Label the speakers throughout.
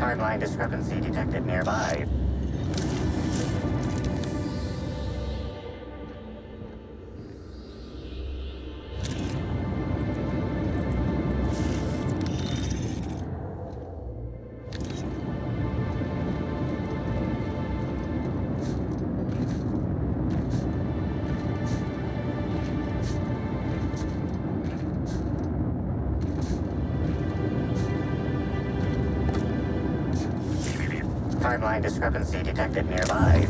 Speaker 1: Timeline discrepancy detected nearby. Timeline discrepancy detected nearby.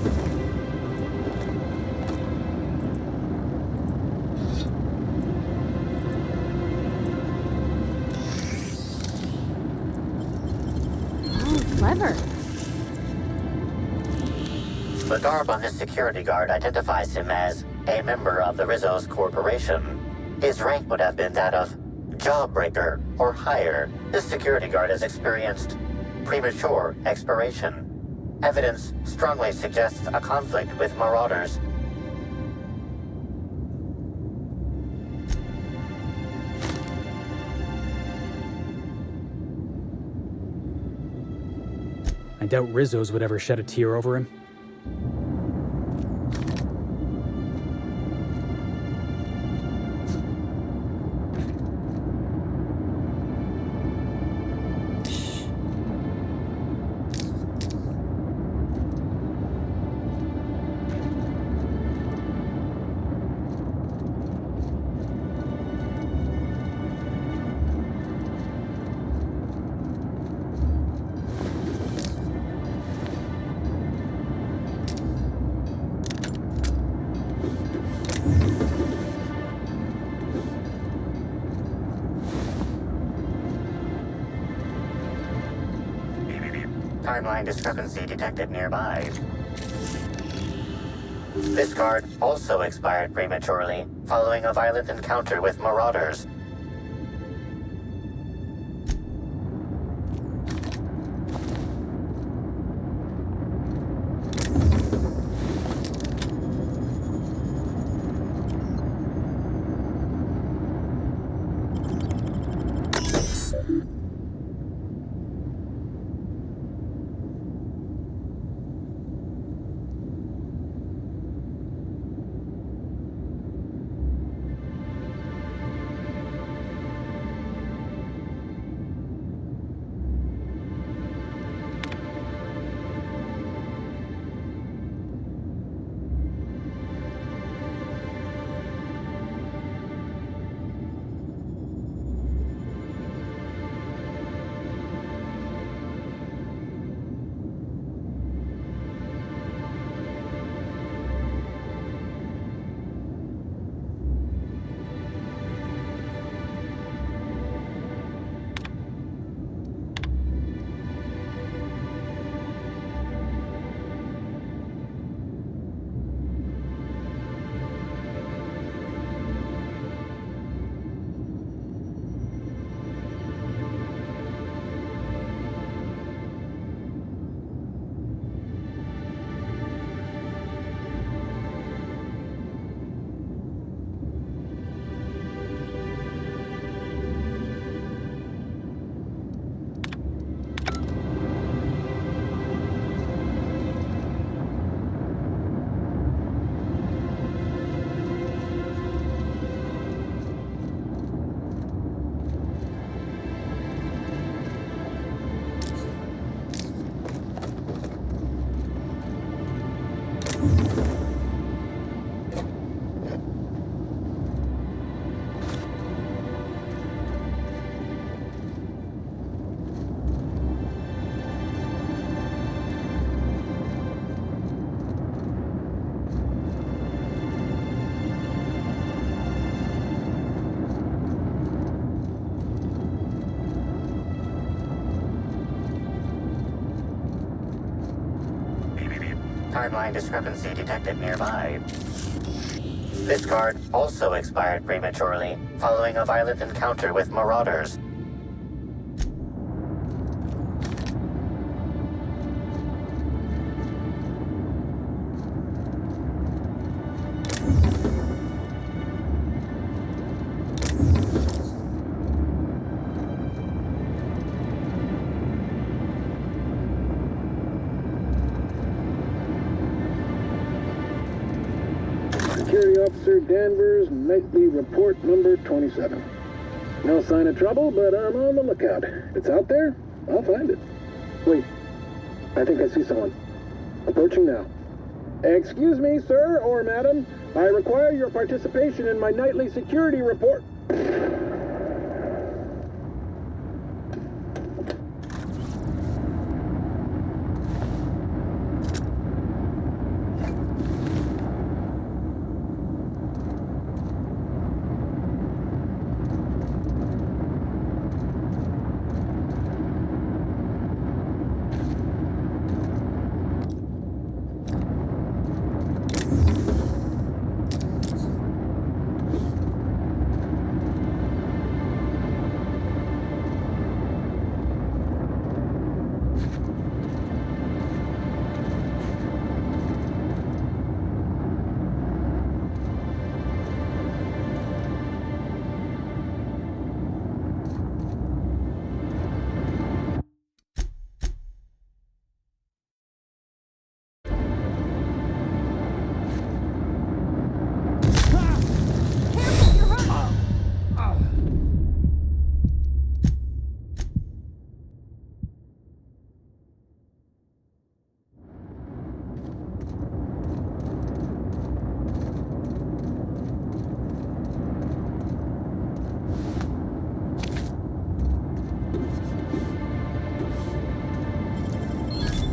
Speaker 2: Oh, clever.
Speaker 1: The garb on this security guard identifies him as a member of the Rizzo's corporation. His rank would have been that of Jawbreaker or higher. This security guard has experienced premature expiration. Evidence strongly suggests a conflict with Marauders.
Speaker 3: I doubt Rizzo's would ever shed a tear over him.
Speaker 1: Timeline discrepancy detected nearby. This guard also expired prematurely, following a violent encounter with Marauders. Timeline discrepancy detected nearby. This guard also expired prematurely, following a violent encounter with Marauders.
Speaker 4: Officer Danvers, nightly report number 27. No sign of trouble, but I'm on the lookout. If it's out there, I'll find it. Wait, I think I see someone. Approaching now. Excuse me, sir or madam. I require your participation in my nightly security report.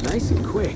Speaker 3: Nice and quick.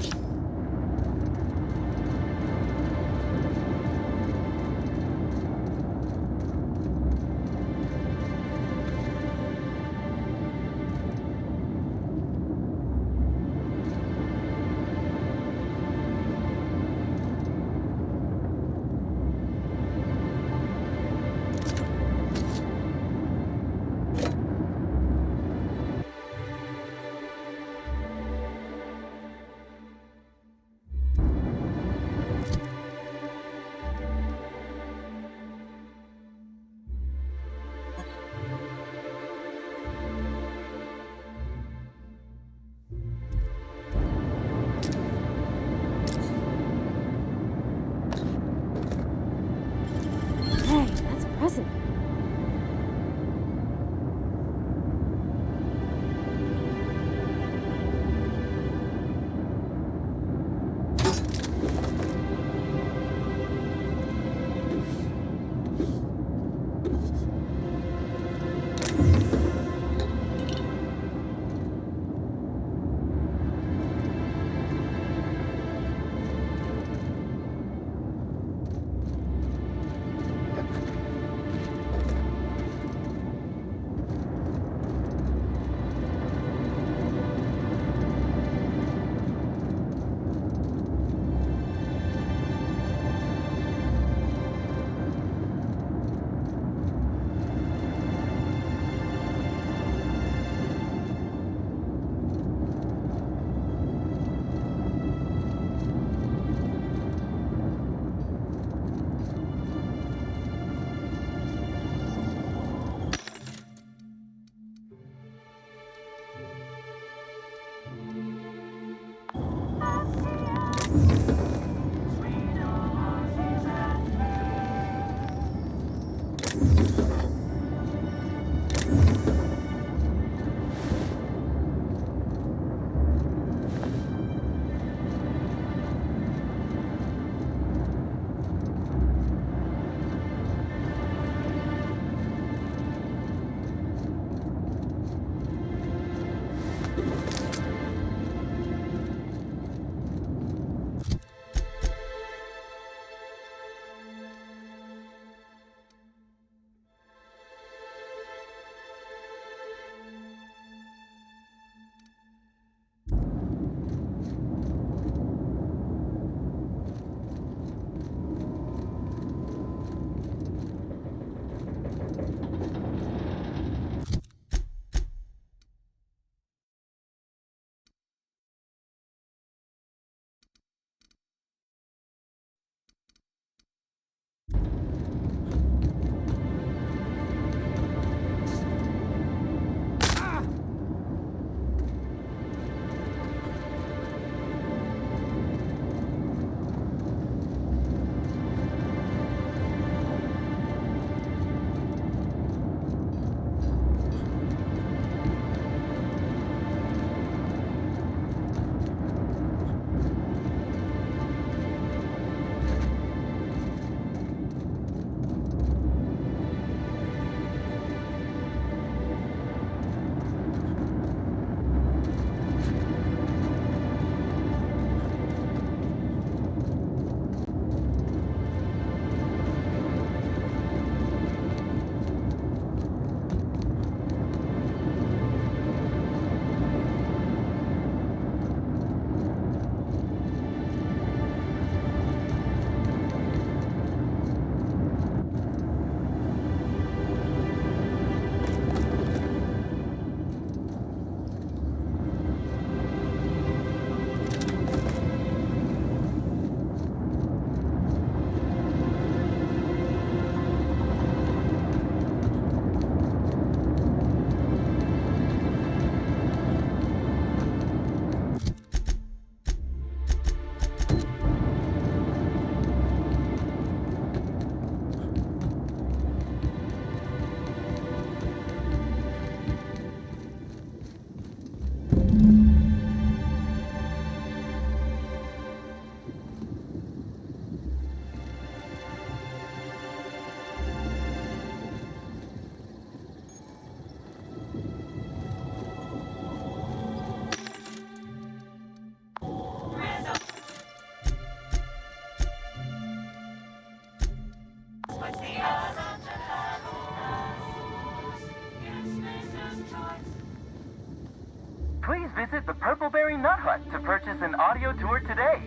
Speaker 5: Please visit the Purpleberry Nut Hut to purchase an audio tour today.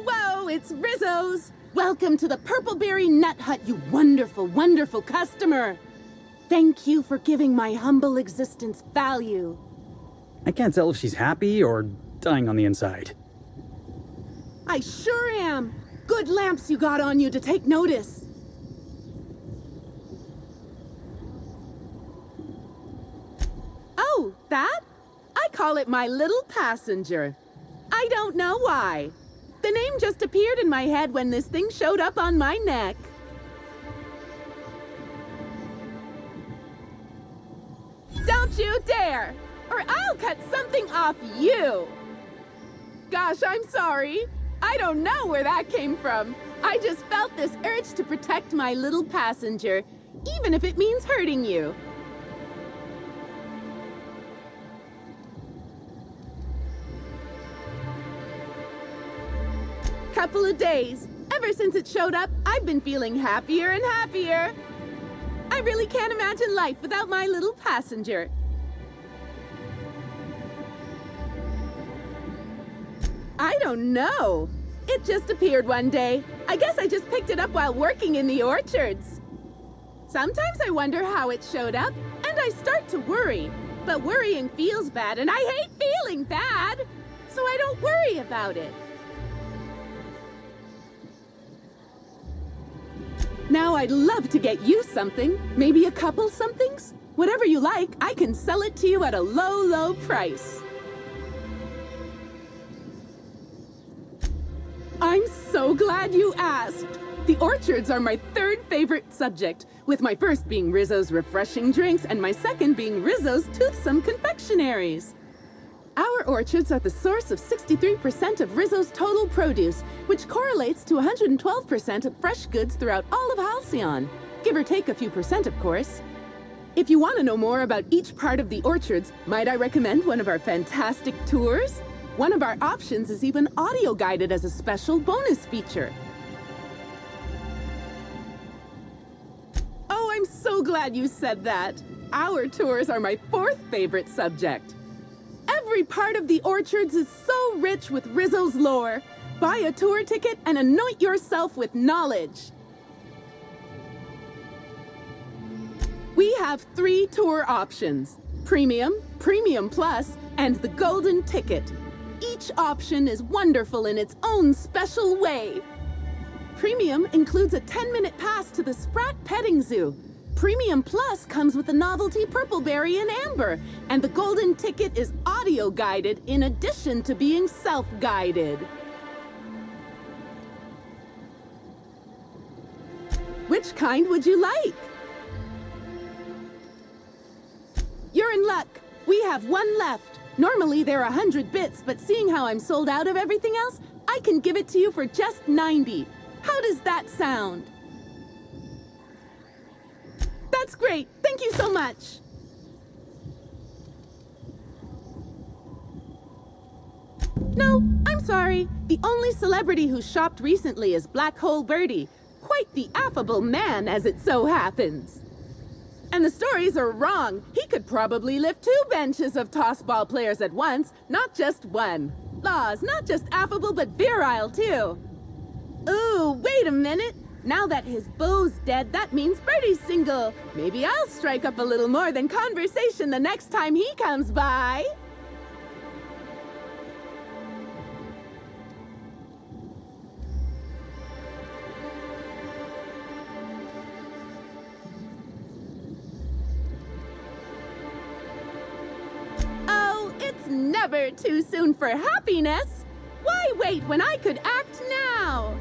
Speaker 6: Whoa, it's Rizzo's! Welcome to the Purpleberry Nut Hut, you wonderful, wonderful customer! Thank you for giving my humble existence value.
Speaker 3: I can't tell if she's happy or dying on the inside.
Speaker 6: I sure am! Good lamps you got on you to take notice. Oh, that? I call it my little passenger. I don't know why. The name just appeared in my head when this thing showed up on my neck. Don't you dare! Or I'll cut something off you! Gosh, I'm sorry. I don't know where that came from. I just felt this urge to protect my little passenger, even if it means hurting you. Couple of days. Ever since it showed up, I've been feeling happier and happier. I really can't imagine life without my little passenger. I don't know. It just appeared one day. I guess I just picked it up while working in the orchards. Sometimes I wonder how it showed up, and I start to worry. But worrying feels bad, and I hate feeling bad. So I don't worry about it. Now I'd love to get you something, maybe a couple somethings. Whatever you like, I can sell it to you at a low, low price. I'm so glad you asked. The orchards are my third favorite subject, with my first being Rizzo's refreshing drinks and my second being Rizzo's toothsome confectionaries. Our orchards are the source of 63% of Rizzo's total produce, which correlates to 112% of fresh goods throughout all of Halcyon. Give or take a few percent, of course. If you want to know more about each part of the orchards, might I recommend one of our fantastic tours? One of our options is even audio-guided as a special bonus feature. Oh, I'm so glad you said that. Our tours are my fourth favorite subject. Every part of the orchards is so rich with Rizzo's lore. Buy a tour ticket and anoint yourself with knowledge. We have 3 tour options: Premium, Premium Plus, and the Golden Ticket. Each option is wonderful in its own special way. Premium includes a 10-minute pass to the Sprat Petting Zoo. Premium Plus comes with the novelty Purpleberry and Amber, and the Golden Ticket is audio-guided in addition to being self-guided. Which kind would you like? You're in luck. We have one left. Normally they're 100 bits, but seeing how I'm sold out of everything else, I can give it to you for just 90. How does that sound? That's great. Thank you so much. No, I'm sorry. The only celebrity who shopped recently is Black Hole Birdie. Quite the affable man, as it so happens. And the stories are wrong. He could probably lift 2 benches of tossball players at once, not just one. Laws, not just affable, but virile, too. Ooh, wait a minute. Now that his beau's dead, that means Birdie's single. Maybe I'll strike up a little more than conversation the next time he comes by. Oh, it's never too soon for happiness. Why wait when I could act now?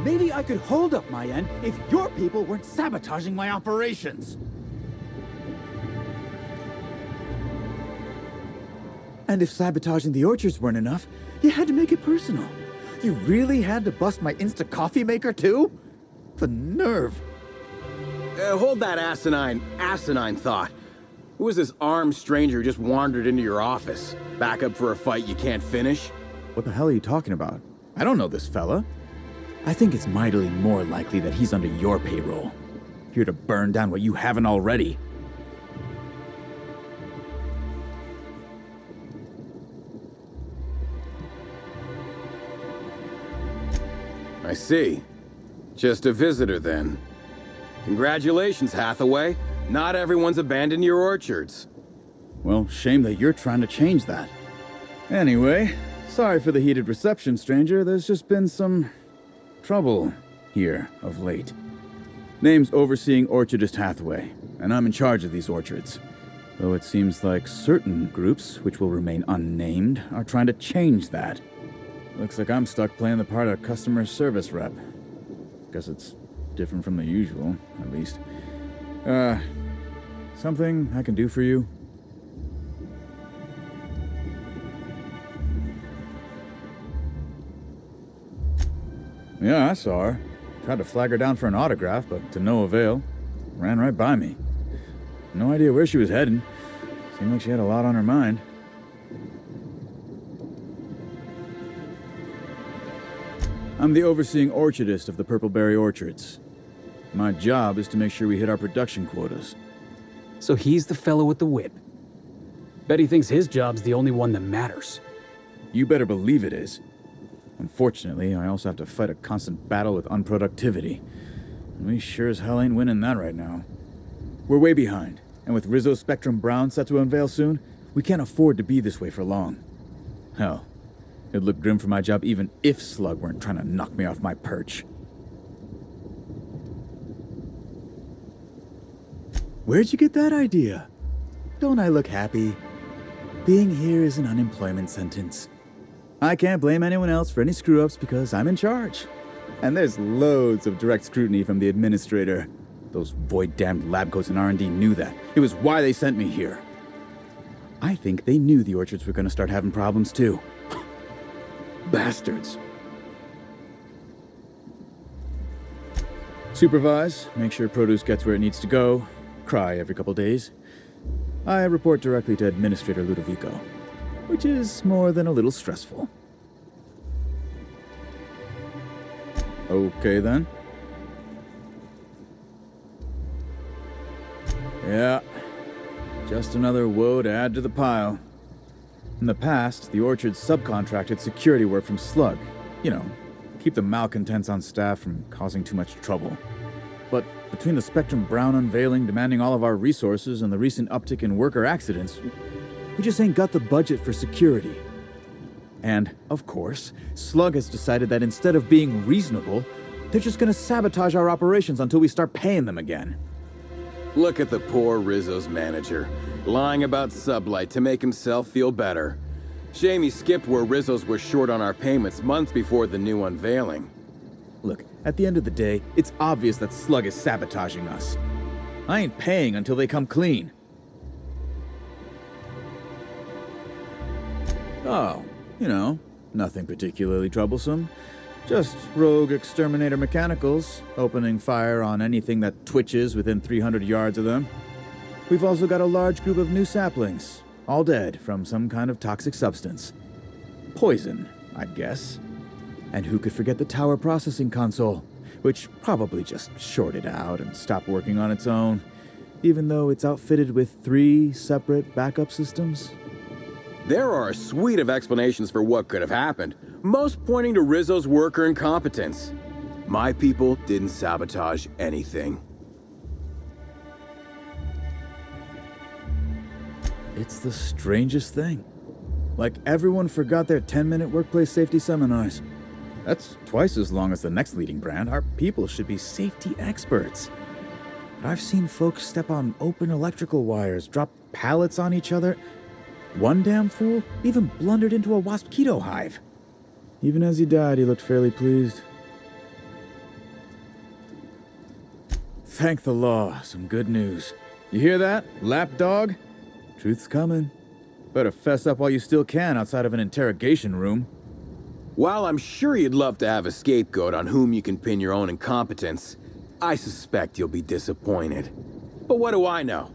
Speaker 7: maybe I could hold up my end if your people weren't sabotaging my operations. And if sabotaging the orchards weren't enough, you had to make it personal. You really had to bust my Insta coffee maker too? The nerve.
Speaker 8: Hold that asinine thought. Who is this armed stranger who just wandered into your office? Back up for a fight you can't finish?
Speaker 7: What the hell are you talking about? I don't know this fella. I think it's mightily more likely that he's under your payroll. Here to burn down what you haven't already.
Speaker 8: I see. Just a visitor, then. Congratulations, Hathaway. Not everyone's abandoned your orchards.
Speaker 7: Well, shame that you're trying to change that. Anyway, sorry for the heated reception, stranger. There's just been some trouble here of late. Name's Overseeing Orchardist Hathaway, and I'm in charge of these orchards. Though it seems like certain groups, which will remain unnamed, are trying to change that. Looks like I'm stuck playing the part of customer service rep. Guess it's different from the usual, at least. Something I can do for you? Yeah, I saw her. Tried to flag her down for an autograph, but to no avail. Ran right by me. No idea where she was heading. Seemed like she had a lot on her mind. I'm the overseeing orchardist of the Purpleberry Orchards. My job is to make sure we hit our production quotas.
Speaker 3: So he's the fellow with the whip. Bet he thinks his job's the only one that matters.
Speaker 7: You better believe it is. Unfortunately, I also have to fight a constant battle with unproductivity. And we sure as hell ain't winning that right now. We're way behind, and with Rizzo Spectrum Brown set to unveil soon, we can't afford to be this way for long. Hell, it'd look grim for my job even if Slug weren't trying to knock me off my perch. Where'd you get that idea? Don't I look happy? Being here is an unemployment sentence. I can't blame anyone else for any screw-ups because I'm in charge. And there's loads of direct scrutiny from the administrator. Those void-damned lab coats in R&D knew that. It was why they sent me here. I think they knew the orchards were going to start having problems too. Bastards. Supervise, make sure produce gets where it needs to go. Cry every couple days. I report directly to Administrator Ludovico, which is more than a little stressful. Okay then. Yeah, just another woe to add to the pile. In the past, the orchard subcontracted security work from Slug. You know, keep the malcontents on staff from causing too much trouble. But between the Spectrum Brown unveiling demanding all of our resources and the recent uptick in worker accidents, we just ain't got the budget for security. And, of course, Slug has decided that instead of being reasonable, they're just gonna sabotage our operations until we start paying them again.
Speaker 8: Look at the poor Rizzo's manager, lying about Sublight to make himself feel better. Shame he skipped where Rizzo's was short on our payments months before the new unveiling.
Speaker 7: Look, at the end of the day, it's obvious that Slug is sabotaging us. I ain't paying until they come clean. Oh, you know, nothing particularly troublesome. Just rogue exterminator mechanicals, opening fire on anything that twitches within 300 yards of them. We've also got a large group of new saplings, all dead from some kind of toxic substance. Poison, I'd guess. And who could forget the tower processing console, which probably just shorted out and stopped working on its own, even though it's outfitted with 3 separate backup systems?
Speaker 8: There are a suite of explanations for what could have happened, most pointing to Rizzo's worker incompetence. My people didn't sabotage anything.
Speaker 7: It's the strangest thing. Like everyone forgot their 10-minute workplace safety seminars. That's twice as long as the next leading brand. Our people should be safety experts. But I've seen folks step on open electrical wires, drop pallets on each other. One damn fool even blundered into a wasp-keto hive. Even as he died, he looked fairly pleased. Thank the law. Some good news. You hear that, lapdog? Truth's coming. Better fess up while you still can outside of an interrogation room.
Speaker 8: While I'm sure you'd love to have a scapegoat on whom you can pin your own incompetence, I suspect you'll be disappointed. But what do I know?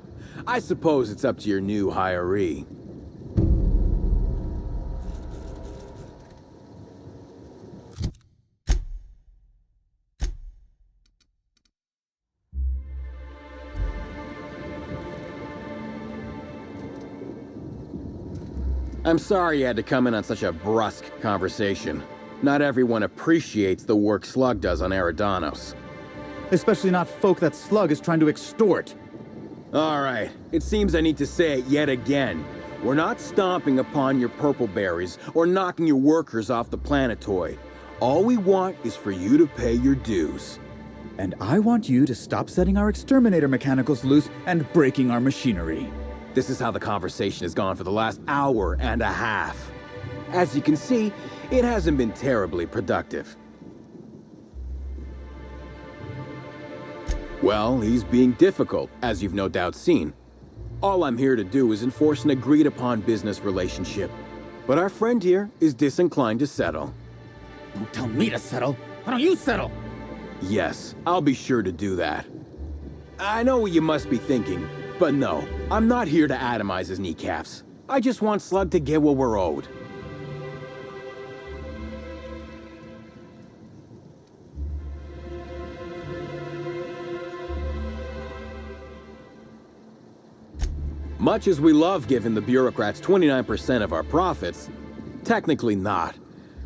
Speaker 8: I suppose it's up to your new hiree. I'm sorry you had to come in on such a brusque conversation. Not everyone appreciates the work Slug does on Eridanos.
Speaker 7: Especially not folk that Slug is trying to extort.
Speaker 8: All right, it seems I need to say it yet again. We're not stomping upon your purple berries or knocking your workers off the planetoid. All we want is for you to pay your dues.
Speaker 7: And I want you to stop setting our exterminator mechanicals loose and breaking our machinery.
Speaker 8: This is how the conversation has gone for the last hour and a half. As you can see, it hasn't been terribly productive. Well, he's being difficult, as you've no doubt seen. All I'm here to do is enforce an agreed-upon business relationship. But our friend here is disinclined to settle.
Speaker 7: Don't tell me to settle. Why don't you settle?
Speaker 8: Yes, I'll be sure to do that. I know what you must be thinking, but no, I'm not here to atomize his kneecaps. I just want Slug to get what we're owed. Much as we love giving the bureaucrats 29% of our profits, technically not.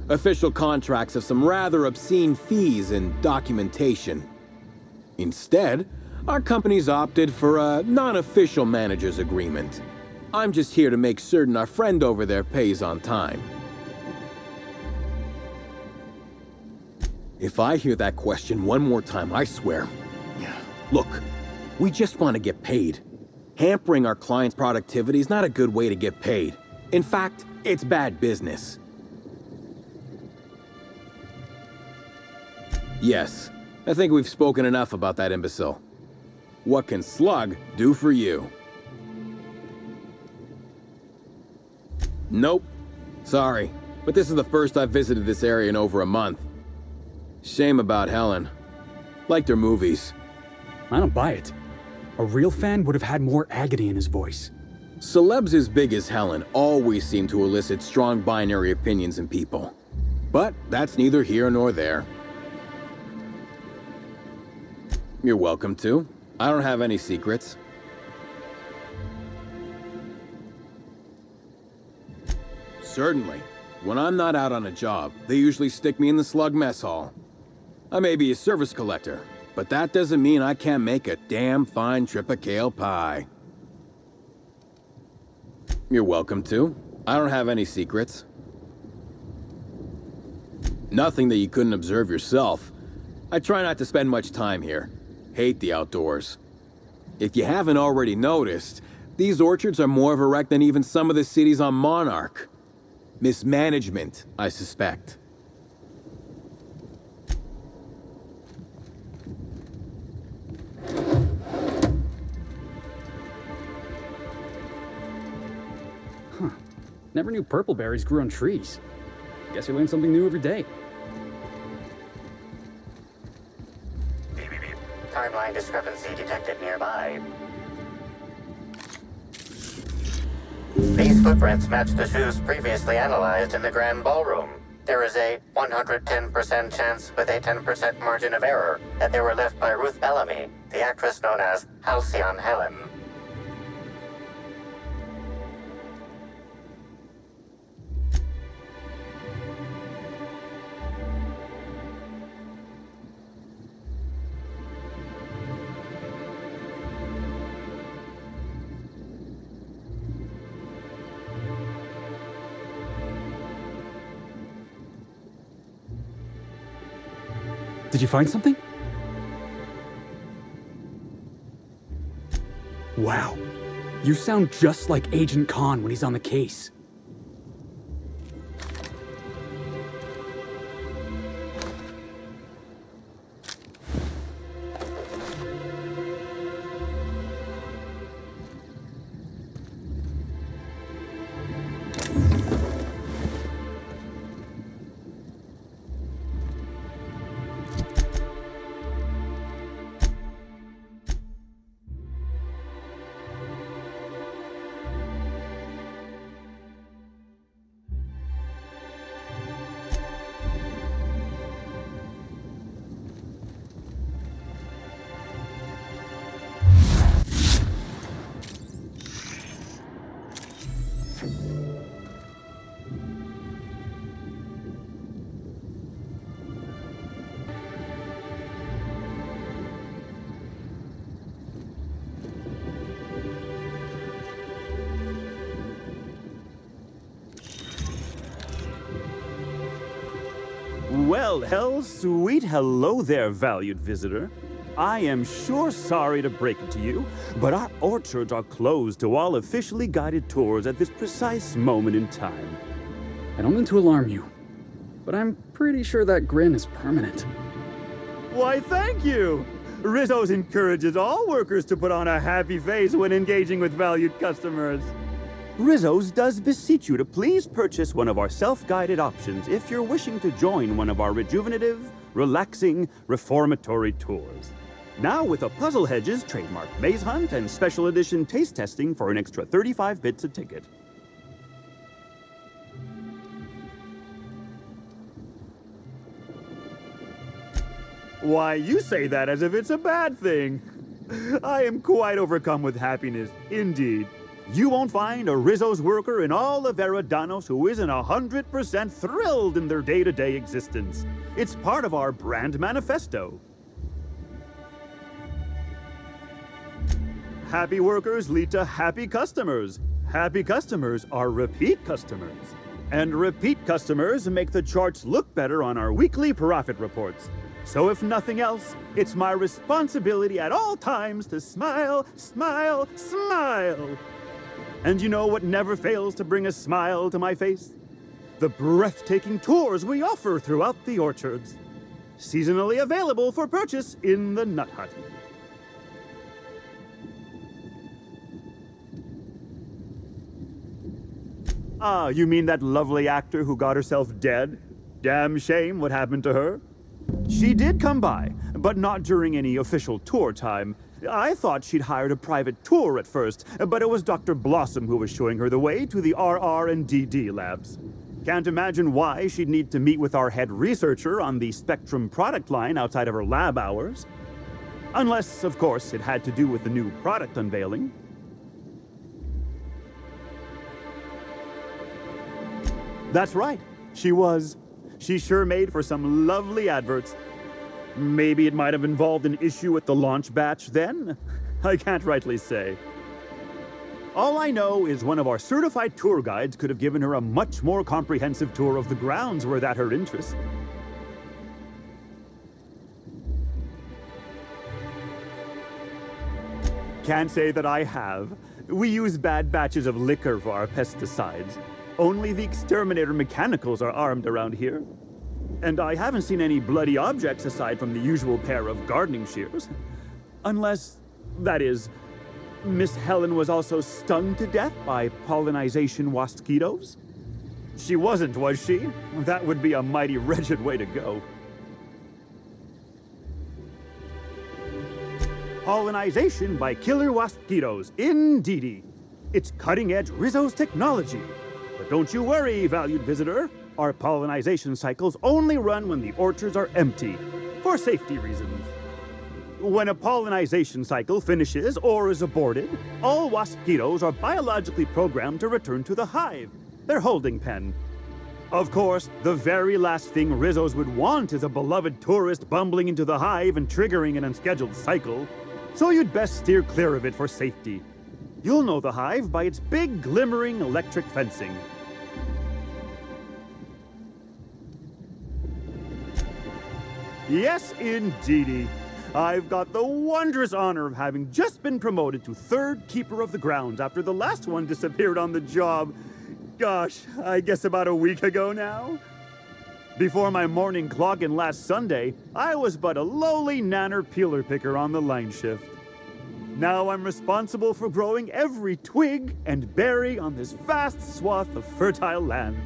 Speaker 8: Official contracts have some rather obscene fees and documentation. Instead, our company's opted for a non-official manager's agreement. I'm just here to make certain our friend over there pays on time. If I hear that question one more time, I swear. Look, we just want to get paid. Hampering our clients' productivity is not a good way to get paid. In fact, it's bad business. Yes, I think we've spoken enough about that imbecile. What can Slug do for you? Nope. Sorry, but this is the first I've visited this area in over a month. Shame about Helen. Liked her movies.
Speaker 3: I don't buy it. A real fan would have had more agony in his voice.
Speaker 8: Celebs as big as Helen always seem to elicit strong binary opinions in people. But that's neither here nor there. You're welcome to. I don't have any secrets. Certainly. When I'm not out on a job, they usually stick me in the Slug mess hall. I may be a service collector, but that doesn't mean I can't make a damn fine tripicale pie. You're welcome to. I don't have any secrets. Nothing that you couldn't observe yourself. I try not to spend much time here. Hate the outdoors. If you haven't already noticed, these orchards are more of a wreck than even some of the cities on Monarch. Mismanagement, I suspect.
Speaker 3: Never knew purple berries grew on trees. Guess you learn something new every day.
Speaker 1: Timeline discrepancy detected nearby. These footprints match the shoes previously analyzed in the Grand Ballroom. There is a 110% chance with a 10% margin of error that they were left by Ruth Bellamy, the actress known as Halcyon Helen.
Speaker 3: Did you find something? Wow. You sound just like Agent Khan when he's on the case.
Speaker 9: Well, sweet hello there, valued visitor. I am sure sorry to break it to you, but our orchards are closed to all officially guided tours at this precise moment in time.
Speaker 3: I don't mean to alarm you, but I'm pretty sure that grin is permanent.
Speaker 9: Why, thank you! Rizzo's encourages all workers to put on a happy face when engaging with valued customers. Rizzo's does beseech you to please purchase one of our self-guided options if you're wishing to join one of our rejuvenative, relaxing, reformatory tours. Now with a Puzzle Hedges trademark maze hunt and special edition taste testing for an extra 35 bits a ticket. Why, you say that as if it's a bad thing. I am quite overcome with happiness, indeed. You won't find a Rizzo's worker in all of Eridanos who isn't 100% thrilled in their day-to-day existence. It's part of our brand manifesto. Happy workers lead to happy customers. Happy customers are repeat customers. And repeat customers make the charts look better on our weekly profit reports. So if nothing else, it's my responsibility at all times to smile, smile, smile. And you know what never fails to bring a smile to my face? The breathtaking tours we offer throughout the orchards. Seasonally available for purchase in the Nut Hut. Ah, you mean that lovely actor who got herself dead? Damn shame what happened to her. She did come by, but not during any official tour time. I thought she'd hired a private tour at first, but it was Dr. Blossom who was showing her the way to the RR and DD labs. Can't imagine why she'd need to meet with our head researcher on the Spectrum product line outside of her lab hours. Unless, of course, it had to do with the new product unveiling. That's right, she was. She sure made for some lovely adverts. Maybe it might have involved an issue with the launch batch then? I can't rightly say. All I know is one of our certified tour guides could have given her a much more comprehensive tour of the grounds were that her interest. Can't say that I have. We use bad batches of liquor for our pesticides. Only the exterminator mechanicals are armed around here. And I haven't seen any bloody objects aside from the usual pair of gardening shears. Unless, that is, Miss Helen was also stung to death by pollinization mosquitoes? She wasn't, was she? That would be a mighty wretched way to go. Pollinization by killer mosquitoes, indeedy. It's cutting-edge Rizzo's technology. But don't you worry, valued visitor. Our pollinization cycles only run when the orchards are empty, for safety reasons. When a pollinization cycle finishes or is aborted, all mosquitoes are biologically programmed to return to the hive, their holding pen. Of course, the very last thing Rizzo's would want is a beloved tourist bumbling into the hive and triggering an unscheduled cycle, so you'd best steer clear of it for safety. You'll know the hive by its big, glimmering electric fencing. Yes, indeedy. I've got the wondrous honor of having just been promoted to third keeper of the grounds after the last one disappeared on the job. Gosh, I guess about a week ago now. Before my morning clock-in last Sunday, I was but a lowly nanner peeler picker on the line shift. Now I'm responsible for growing every twig and berry on this vast swath of fertile land.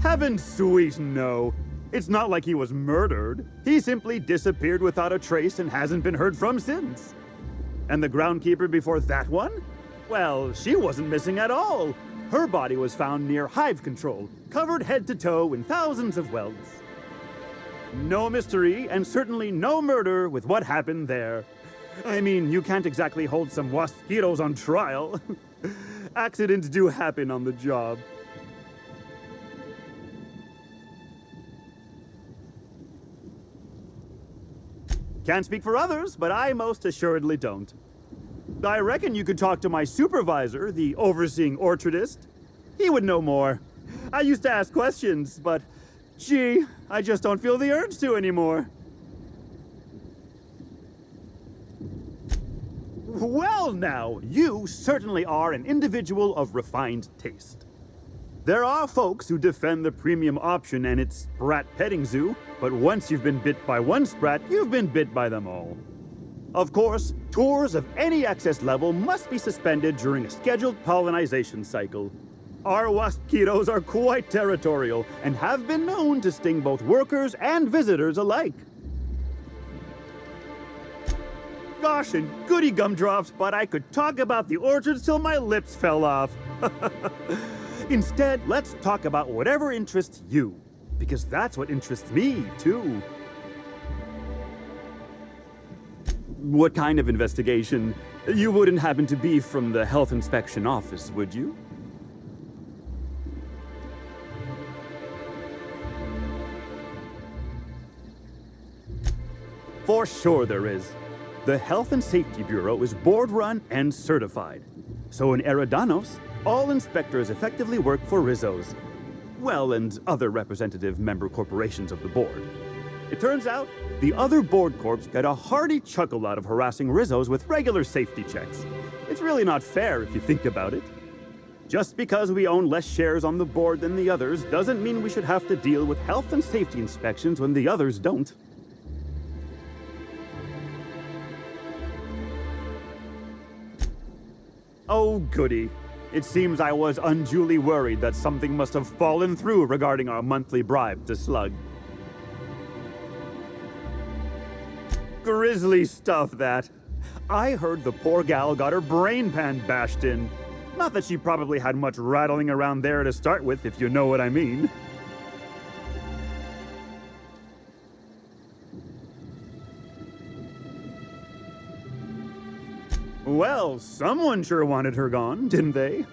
Speaker 9: Heaven sweet, no. It's not like he was murdered. He simply disappeared without a trace and hasn't been heard from since. And the groundkeeper before that one? Well, she wasn't missing at all. Her body was found near hive control, covered head to toe in thousands of welts. No mystery, and certainly no murder with what happened there. I mean, you can't exactly hold some mosquitoes on trial. Accidents do happen on the job. Can't speak for others, but I most assuredly don't. I reckon you could talk to my supervisor, the overseeing orchardist. He would know more. I used to ask questions, but gee, I just don't feel the urge to anymore. Well now, you certainly are an individual of refined taste. There are folks who defend the premium option and its sprat petting zoo, but once you've been bit by one sprat, you've been bit by them all. Of course, tours of any excess level must be suspended during a scheduled pollinization cycle. Our waspitos are quite territorial and have been known to sting both workers and visitors alike. Gosh and goody gumdrops, but I could talk about the orchards till my lips fell off. Instead, let's talk about whatever interests you, because that's what interests me, too. What kind of investigation? You wouldn't happen to be from the Health Inspection Office, would you? For sure there is. The Health and Safety Bureau is board-run and certified. So in Eridanos, all inspectors effectively work for Rizzo's. Well, and other representative member corporations of the board. It turns out, the other board corps get a hearty chuckle out of harassing Rizzo's with regular safety checks. It's really not fair if you think about it. Just because we own less shares on the board than the others doesn't mean we should have to deal with health and safety inspections when the others don't. Oh, goody. It seems I was unduly worried that something must have fallen through regarding our monthly bribe to Slug. Grisly stuff, that. I heard the poor gal got her brain pan bashed in. Not that she probably had much rattling around there to start with, if you know what I mean. Well, someone sure wanted her gone, didn't they?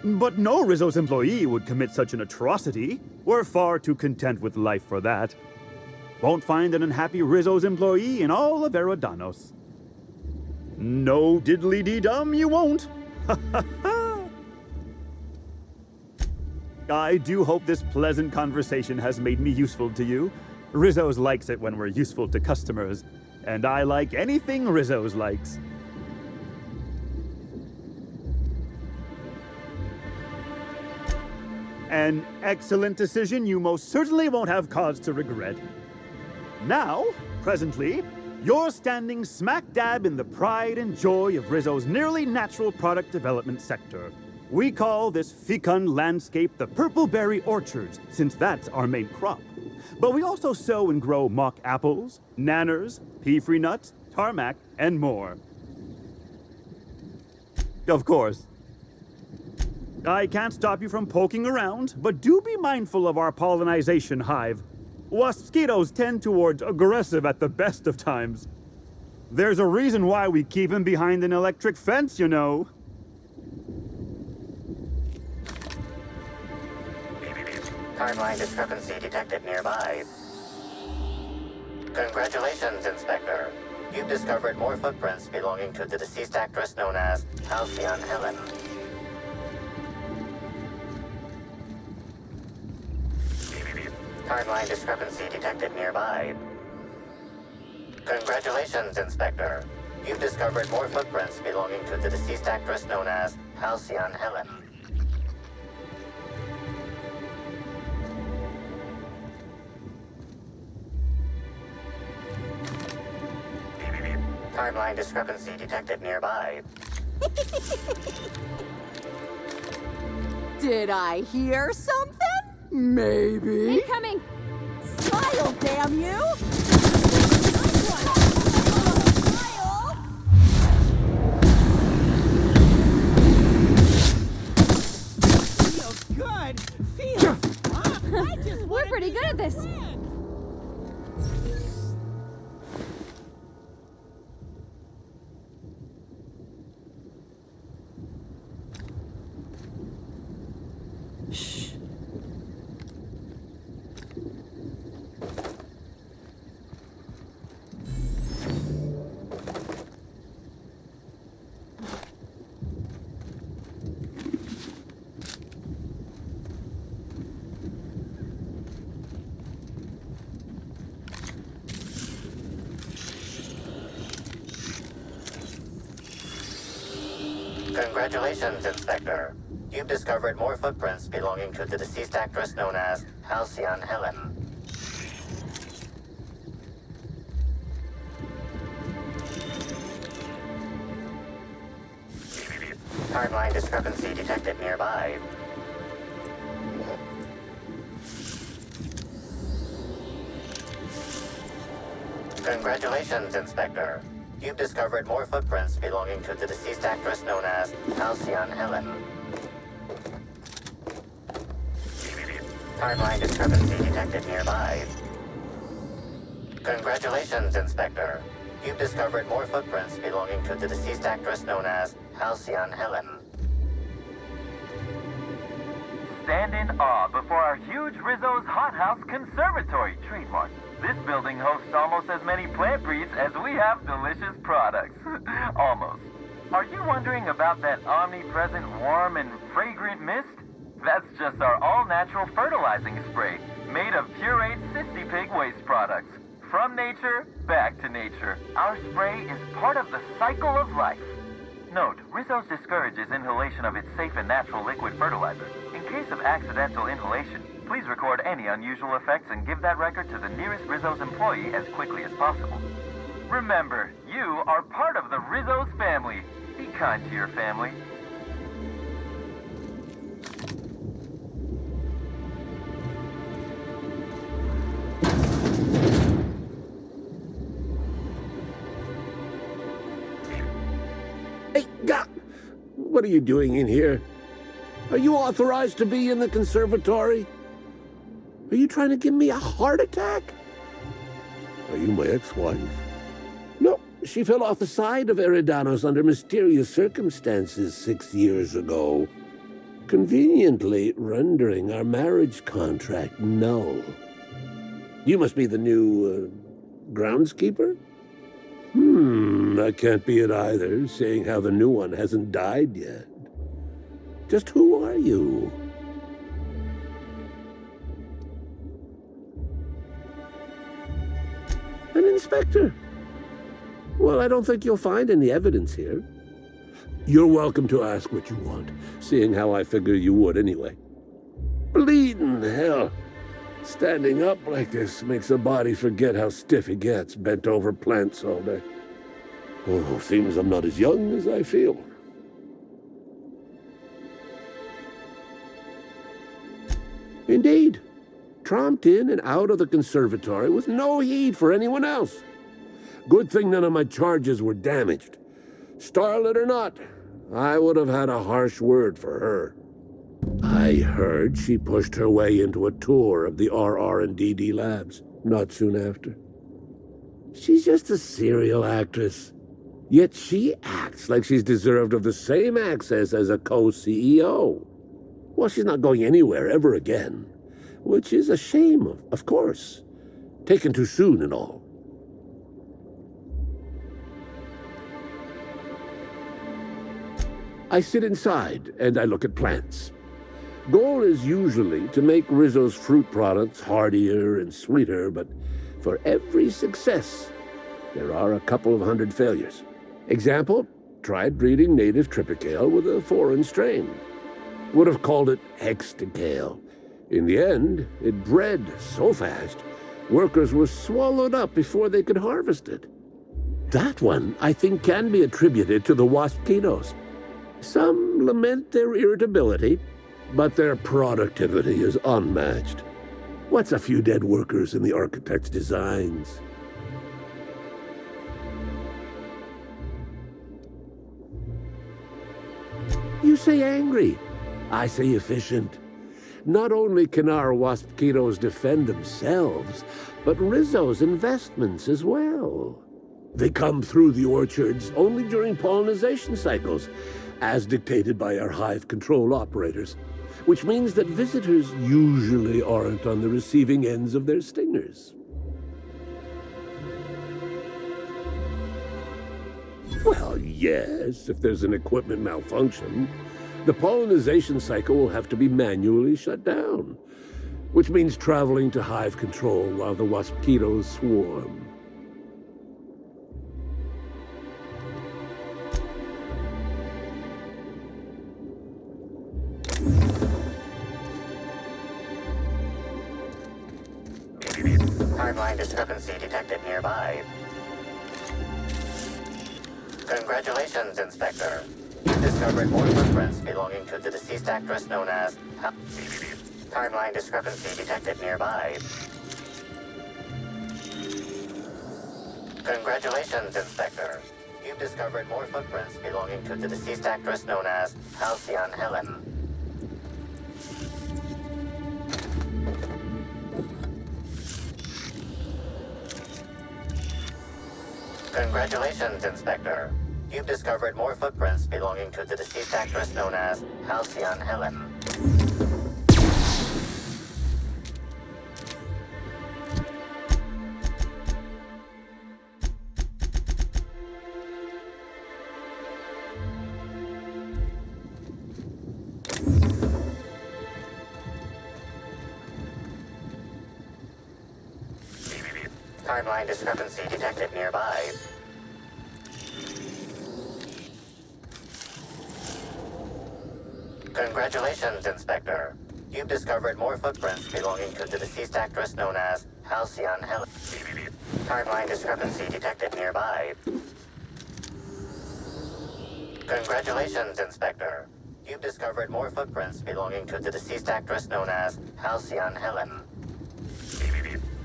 Speaker 9: But no Rizzo's employee would commit such an atrocity. We're far too content with life for that. Won't find an unhappy Rizzo's employee in all of Eridanos. No diddly-dee-dum, you won't. I do hope this pleasant conversation has made me useful to you. Rizzo's likes it when we're useful to customers, and I like anything Rizzo's likes. An excellent decision you most certainly won't have cause to regret. Now, presently, you're standing smack dab in the pride and joy of Rizzo's nearly natural product development sector. We call this fecund landscape the Purpleberry Orchards, since that's our main crop. But we also sow and grow mock apples, nanners, pea-free nuts, tarmac, and more. Of course, I can't stop you from poking around, but do be mindful of our pollinization hive. Waspitos tend towards aggressive at the best of times. There's a reason why we keep him behind an electric fence, you know.
Speaker 1: Timeline discrepancy detected nearby. Congratulations, Inspector. You've discovered more footprints belonging to the deceased actress known as Halcyon Helen. Timeline discrepancy detected nearby. Congratulations, Inspector. You've discovered more footprints belonging to the deceased actress known as Halcyon Helen. Timeline discrepancy detected nearby.
Speaker 10: Did I hear something? Maybe.
Speaker 2: Incoming!
Speaker 10: Smile, damn you! Smile!
Speaker 5: Feels good. Feels.
Speaker 2: We're pretty good at this.
Speaker 1: Congratulations, Inspector. You've discovered more footprints belonging to the deceased actress known as Halcyon Helen. Timeline discrepancy detected nearby. Congratulations, Inspector. You've discovered more footprints belonging to the deceased actress known as Halcyon Helen. Timeline discrepancy detected nearby. Congratulations, Inspector. You've discovered more footprints belonging to the deceased actress known as Halcyon Helen.
Speaker 5: Stand in awe before our huge Rizzo's Hothouse Conservatory trademark. This building hosts almost as many plant breeds as we have delicious products. Almost. Are you wondering about that omnipresent warm and fragrant mist? That's just our all-natural fertilizing spray, made of pureed Sissy Pig waste products. From nature, back to nature. Our spray is part of the cycle of life. Note, Rizzo's discourages inhalation of its safe and natural liquid fertilizer. In case of accidental inhalation, please record any unusual effects and give that record to the nearest Rizzo's employee as quickly as possible. Remember, you are part of the Rizzo's family. Be kind to your family.
Speaker 11: Hey, what are you doing in here? Are you authorized to be in the conservatory? Are you trying to give me a heart attack? Are you my ex-wife? No, she fell off the side of Eridanos under mysterious circumstances 6 years ago, conveniently rendering our marriage contract null. You must be the new, groundskeeper? That can't be it either, seeing how the new one hasn't died yet. Just who are you? An inspector. Well, I don't think you'll find any evidence here. You're welcome to ask what you want, seeing how I figure you would anyway. Bleeding hell. Standing up like this makes a body forget how stiff it gets, bent over plants all day. Oh, seems I'm not as young as I feel. Indeed. Tromped in and out of the conservatory with no heed for anyone else. Good thing none of my charges were damaged. Starlet or not, I would have had a harsh word for her. I heard she pushed her way into a tour of the RR&DD labs not soon after. She's just a serial actress. Yet she acts like she's deserved of the same access as a co-CEO. Well, she's not going anywhere ever again, which is a shame, of course. Taken too soon and all. I sit inside and I look at plants. Goal is usually to make Rizzo's fruit products hardier and sweeter, but for every success, there are a couple of hundred failures. Example, tried breeding native Tripicale with a foreign strain. Would have called it Hexticale. In the end, it bred so fast, workers were swallowed up before they could harvest it. That one, I think, can be attributed to the waspitos. Some lament their irritability, but their productivity is unmatched. What's a few dead workers in the architect's designs? You say angry. I say efficient. Not only can our waspitos defend themselves, but Rizzo's investments as well. They come through the orchards only during pollination cycles, as dictated by our hive control operators, which means that visitors usually aren't on the receiving ends of their stingers. Well, yes, if there's an equipment malfunction, the pollination cycle will have to be manually shut down, which means traveling to hive control while the waspitos swarm.
Speaker 1: detected nearby. Congratulations, Inspector. You discovered more footprints belonging to the deceased actress known as... Timeline discrepancy detected nearby. Congratulations, Inspector. You've discovered more footprints belonging to the deceased actress known as Halcyon Helen. Congratulations, Inspector. You've discovered more footprints belonging to the deceased actress known as Halcyon Helen. Timeline discrepancy detected nearby. Congratulations, Inspector. You've discovered more footprints belonging to the deceased actress known as Halcyon Helen. Timeline discrepancy detected nearby. Congratulations, Inspector. You've discovered more footprints belonging to the deceased actress known as Halcyon Helen.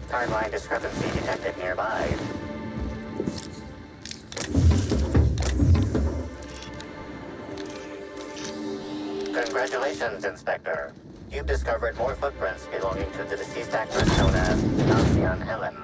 Speaker 1: Timeline discrepancy detected nearby. Congratulations, Inspector. You've discovered more footprints belonging to the deceased actress known as Halcyon Helen.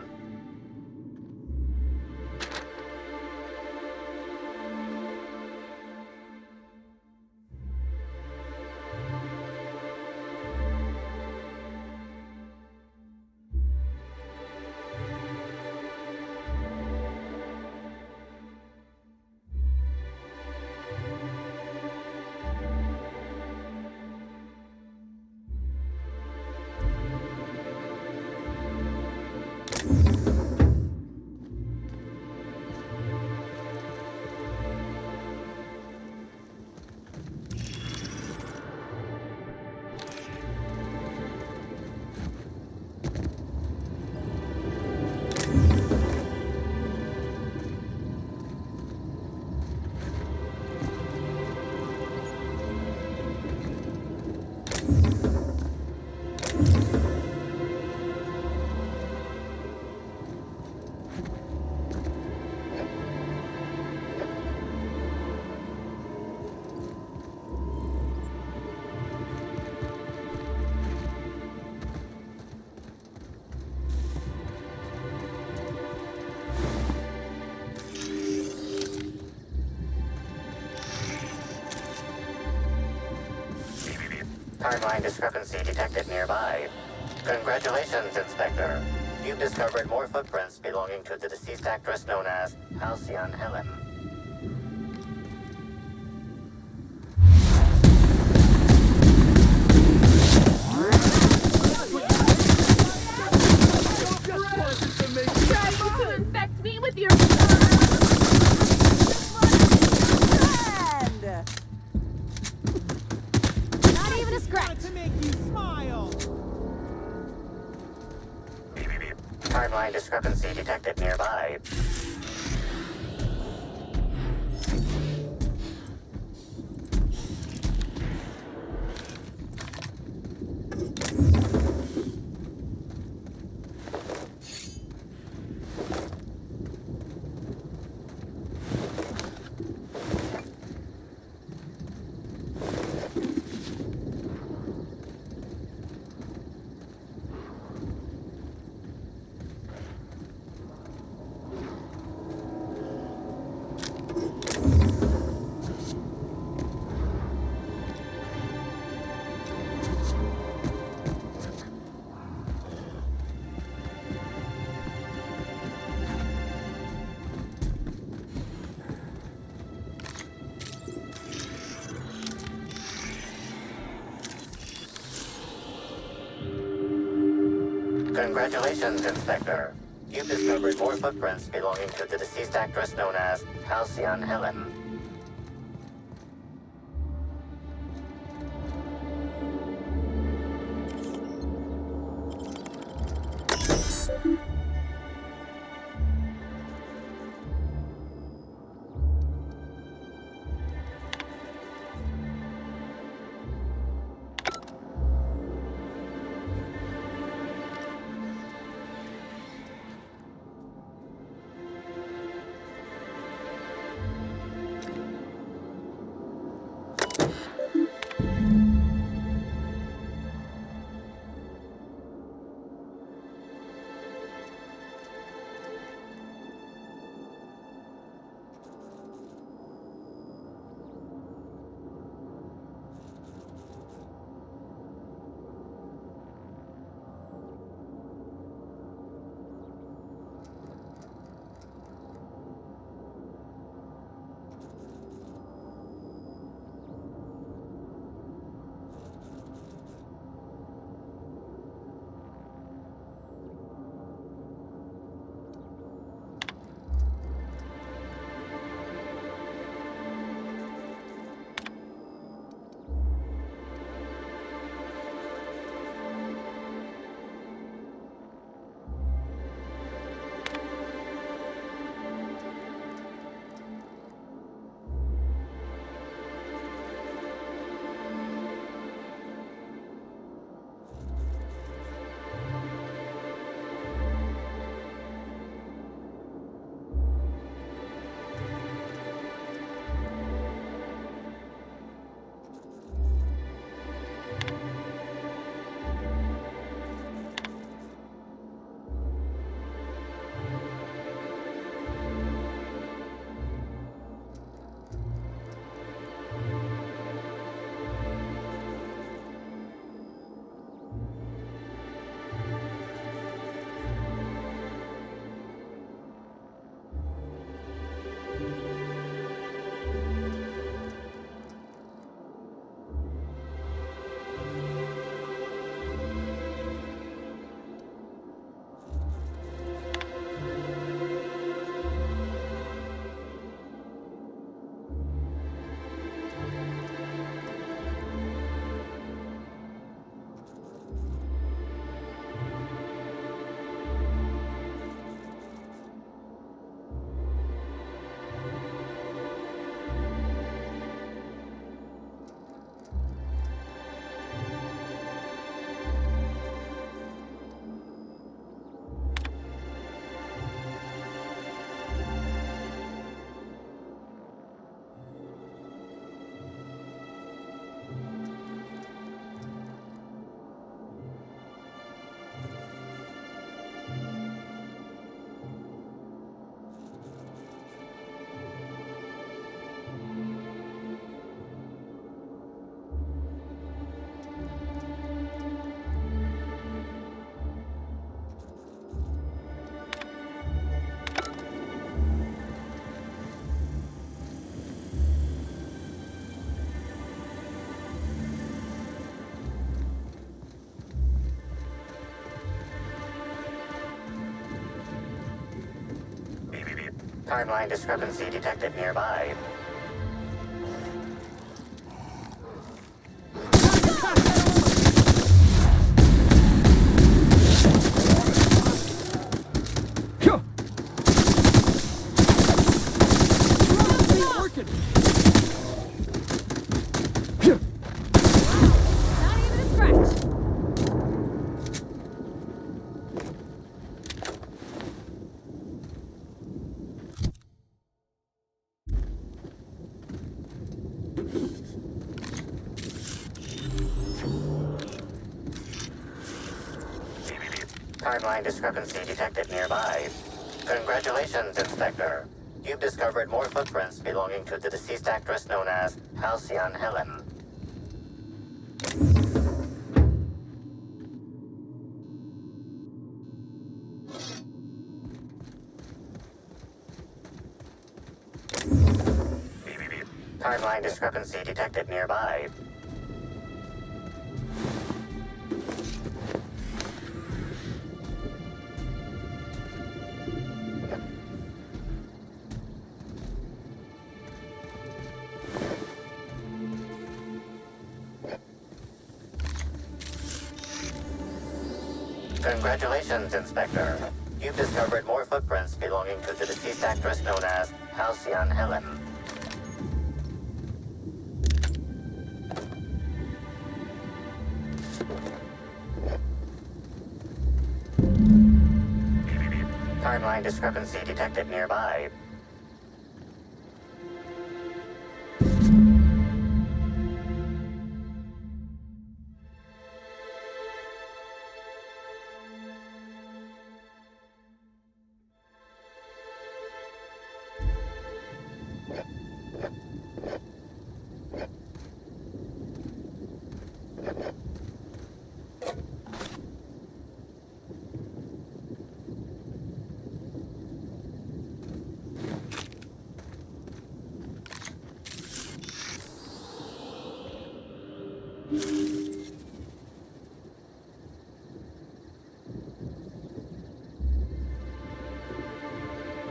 Speaker 1: Timeline discrepancy detected nearby. Congratulations, Inspector. You've discovered more footprints belonging to the deceased actress known as Halcyon Helen.
Speaker 6: Trying to infect me with your...
Speaker 10: Not even a scratch.
Speaker 12: To make you smile.
Speaker 1: Timeline discrepancy detected nearby. Congratulations, Inspector. You've discovered more footprints belonging to the deceased actress known as Halcyon Helen. Timeline discrepancy detected nearby.
Speaker 2: Not even a scratch.
Speaker 1: Timeline discrepancy detected nearby. Congratulations, Inspector. You've discovered more footprints belonging to the deceased actress known as Halcyon Helen. Timeline discrepancy detected nearby. Congratulations, Inspector. You've discovered more footprints belonging to the deceased actress known as Halcyon Helen. Timeline discrepancy detected nearby.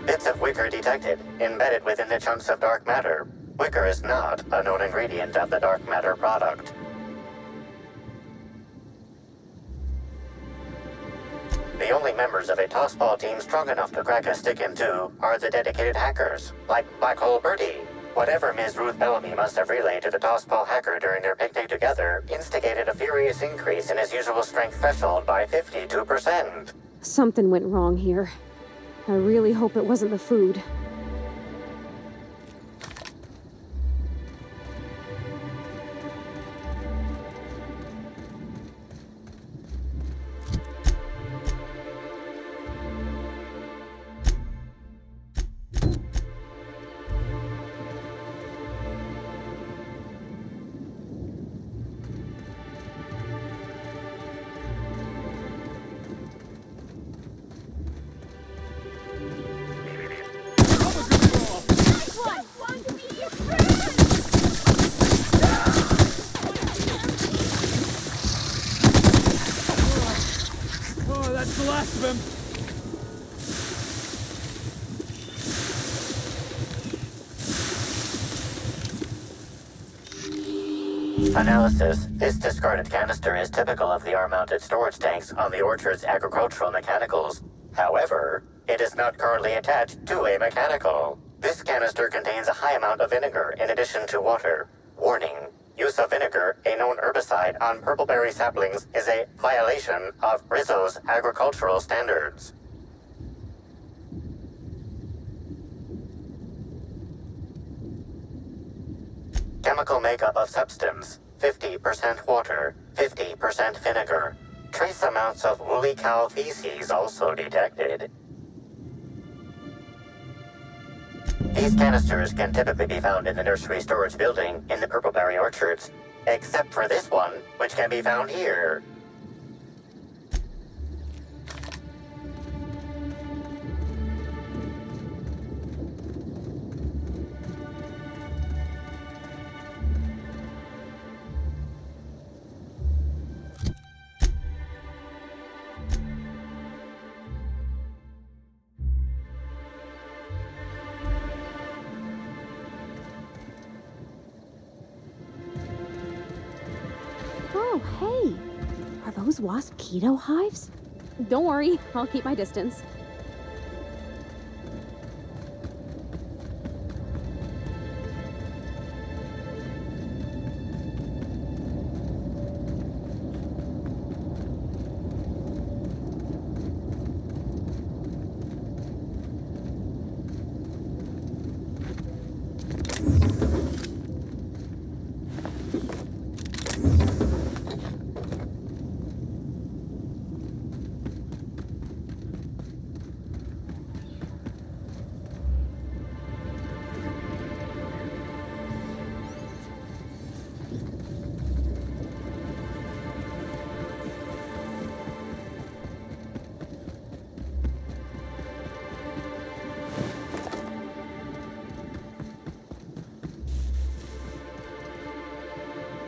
Speaker 1: Bits of wicker detected, embedded within the chunks of dark matter. Wicker is not a known ingredient of the dark matter product. The only members of a tossball team strong enough to crack a stick in two are the dedicated hackers, like Black Hole Birdie. Whatever Ms. Ruth Bellamy must have relayed to the tossball hacker during their picnic together instigated a furious increase in his usual strength threshold by 52%.
Speaker 2: Something went wrong here. I really hope it wasn't the food.
Speaker 3: Oh, that's the last of him.
Speaker 1: Analysis. This discarded canister is typical of the R-mounted storage tanks on the orchard's agricultural mechanicals. However, it is not currently attached to a mechanical. This canister contains a high amount of vinegar in addition to water. Warning. Use of vinegar, a known herbicide, on purpleberry saplings is a violation of Rizzo's agricultural standards. Chemical makeup of substance: 50% water, 50% vinegar. Trace amounts of woolly cow feces also detected. These canisters can typically be found in the nursery storage building in the purpleberry orchards, except for this one, which can be found here.
Speaker 2: Oh, hey! Are those wasp-keto hives? Don't worry, I'll keep my distance.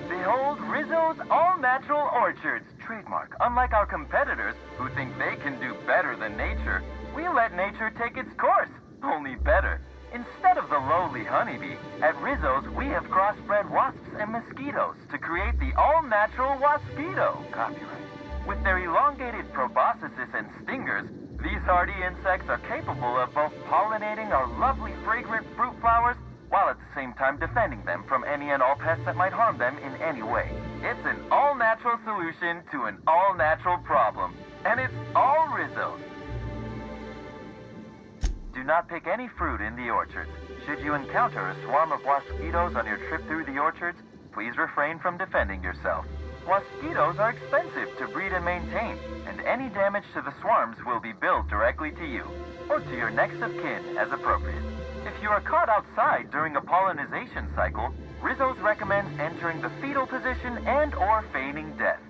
Speaker 5: Behold Rizzo's all-natural orchards, trademark. Unlike our competitors, who think they can do better than nature, we let nature take its course, only better. Instead of the lowly honeybee, at Rizzo's we have crossbred wasps and mosquitoes to create the all-natural waspito, copyright. With their elongated proboscis and stingers, these hardy insects are capable of both pollinating our lovely fragrant fruit flowers while at the same time defending them from any and all pests that might harm them in any way. It's an all-natural solution to an all-natural problem, and it's all Rizzo's. Do not pick any fruit in the orchards. Should you encounter a swarm of waspitos on your trip through the orchards, please refrain from defending yourself. Waspitos are expensive to breed and maintain, and any damage to the swarms will be billed directly to you, or to your next of kin as appropriate. If you are caught outside during a pollinization cycle, Rizzo's recommends entering the fetal position and/or feigning death.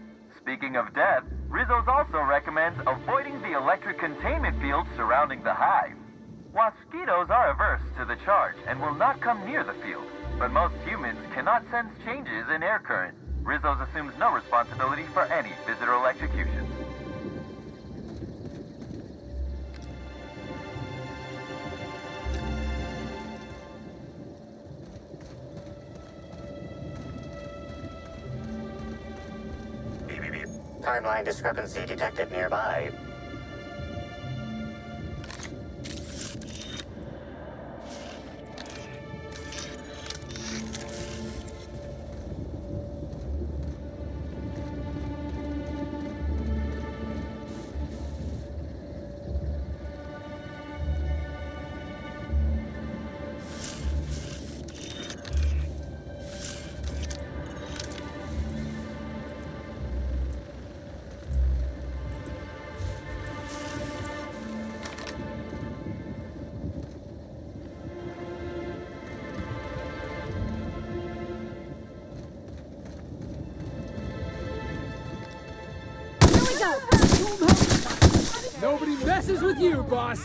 Speaker 5: Speaking of death, Rizzo's also recommends avoiding the electric containment field surrounding the hive. Waspitos are averse to the charge and will not come near the field, but most humans cannot sense changes in air current. Rizzo's assumes no responsibility for any visitor electrocutions.
Speaker 1: Timeline discrepancy detected nearby.
Speaker 3: Nobody messes with you, boss!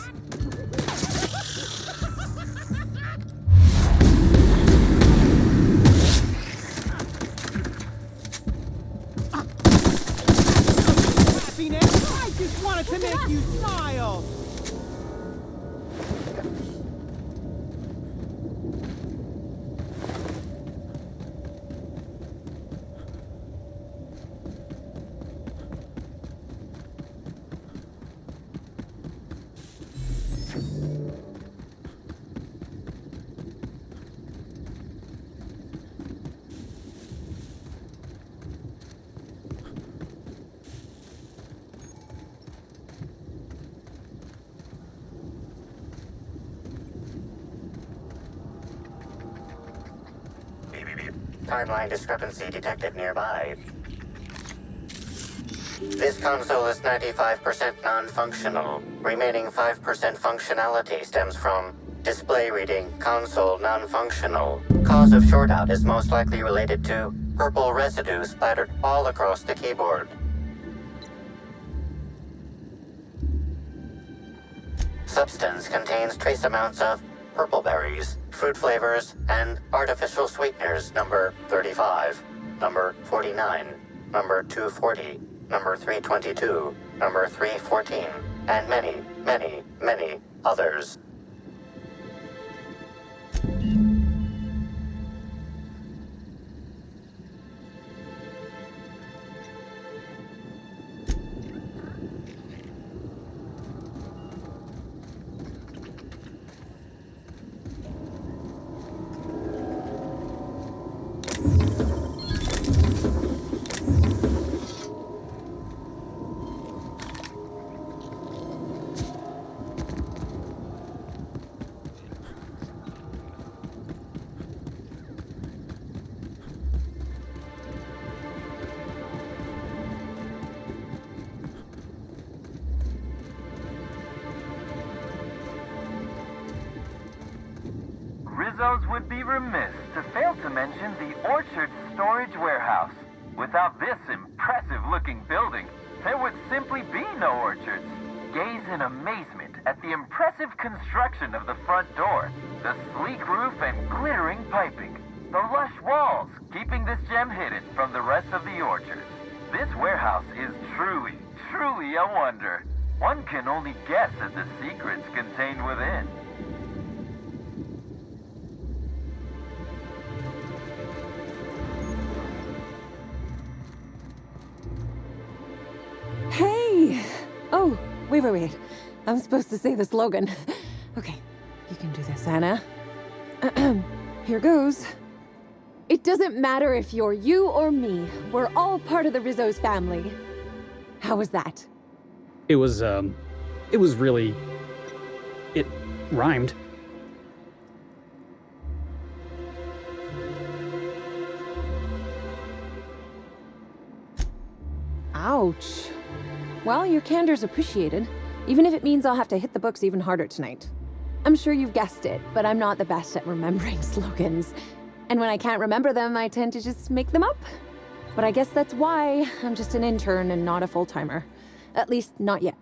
Speaker 12: Happiness! I just wanted to make you smile!
Speaker 1: Timeline discrepancy detected nearby. This console is 95% non-functional. Remaining 5% functionality stems from display reading console non-functional. Cause of shortout is most likely related to purple residue splattered all across the keyboard. Substance contains trace amounts of purple berries, fruit flavors, and artificial sweeteners number 35, number 49, number 240, number 322, number 314, and many, many, many others.
Speaker 5: Rizzo's would be remiss to fail to mention the Orchard Storage Warehouse. Without this impressive-looking building, there would simply be no orchards. Gaze in amazement at the impressive construction of the front door, the sleek roof and glittering piping, the lush walls keeping this gem hidden from the rest of the orchards. This warehouse is truly, truly a wonder. One can only guess at the secrets contained within.
Speaker 10: Hey! Oh, wait. I'm supposed to say the slogan. Okay, you can do this, Anna. Here goes. It doesn't matter if you're you or me. We're all part of the Rizzo's family. How was that?
Speaker 3: It was really... It rhymed.
Speaker 10: Ouch. Well, your candor's appreciated, even if it means I'll have to hit the books even harder tonight. I'm sure you've guessed it, but I'm not the best at remembering slogans. And when I can't remember them, I tend to just make them up. But I guess that's why I'm just an intern and not a full-timer. At least, not yet.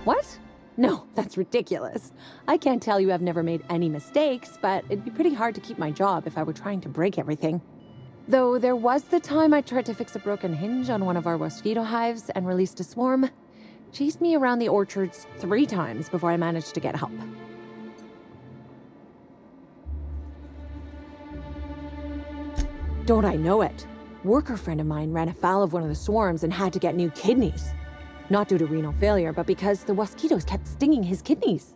Speaker 10: What? No, that's ridiculous. I can't tell you I've never made any mistakes, but it'd be pretty hard to keep my job if I were trying to break everything. Though there was the time I tried to fix a broken hinge on one of our mosquito hives and released a swarm. Chased me around the orchards 3 times before I managed to get help. Don't I know it? Worker friend of mine ran afoul of one of the swarms and had to get new kidneys. Not due to renal failure, but because the mosquitoes kept stinging his kidneys.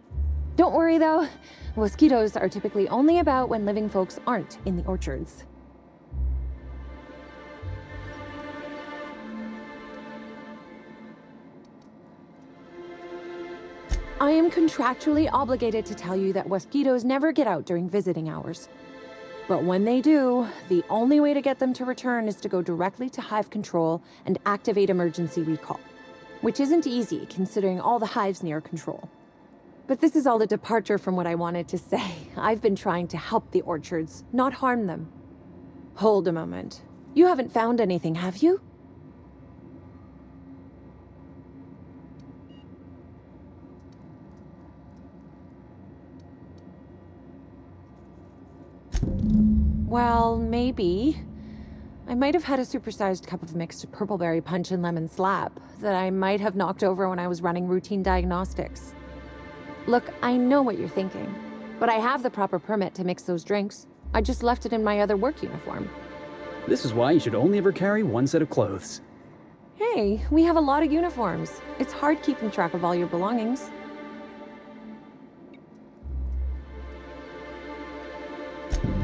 Speaker 10: Don't worry though, mosquitoes are typically only about when living folks aren't in the orchards. I am contractually obligated to tell you that mosquitoes never get out during visiting hours. But when they do, the only way to get them to return is to go directly to hive control and activate emergency recall. Which isn't easy, considering all the hives near control. But this is all a departure from what I wanted to say. I've been trying to help the orchards, not harm them. Hold a moment. You haven't found anything, have you? Well, maybe. I might have had a supersized cup of mixed purpleberry punch and lemon slap that I might have knocked over when I was running routine diagnostics. Look, I know what you're thinking, but I have the proper permit to mix those drinks. I just left it in my other work uniform.
Speaker 3: This is why you should only ever carry one set of clothes.
Speaker 10: Hey, we have a lot of uniforms. It's hard keeping track of all your belongings.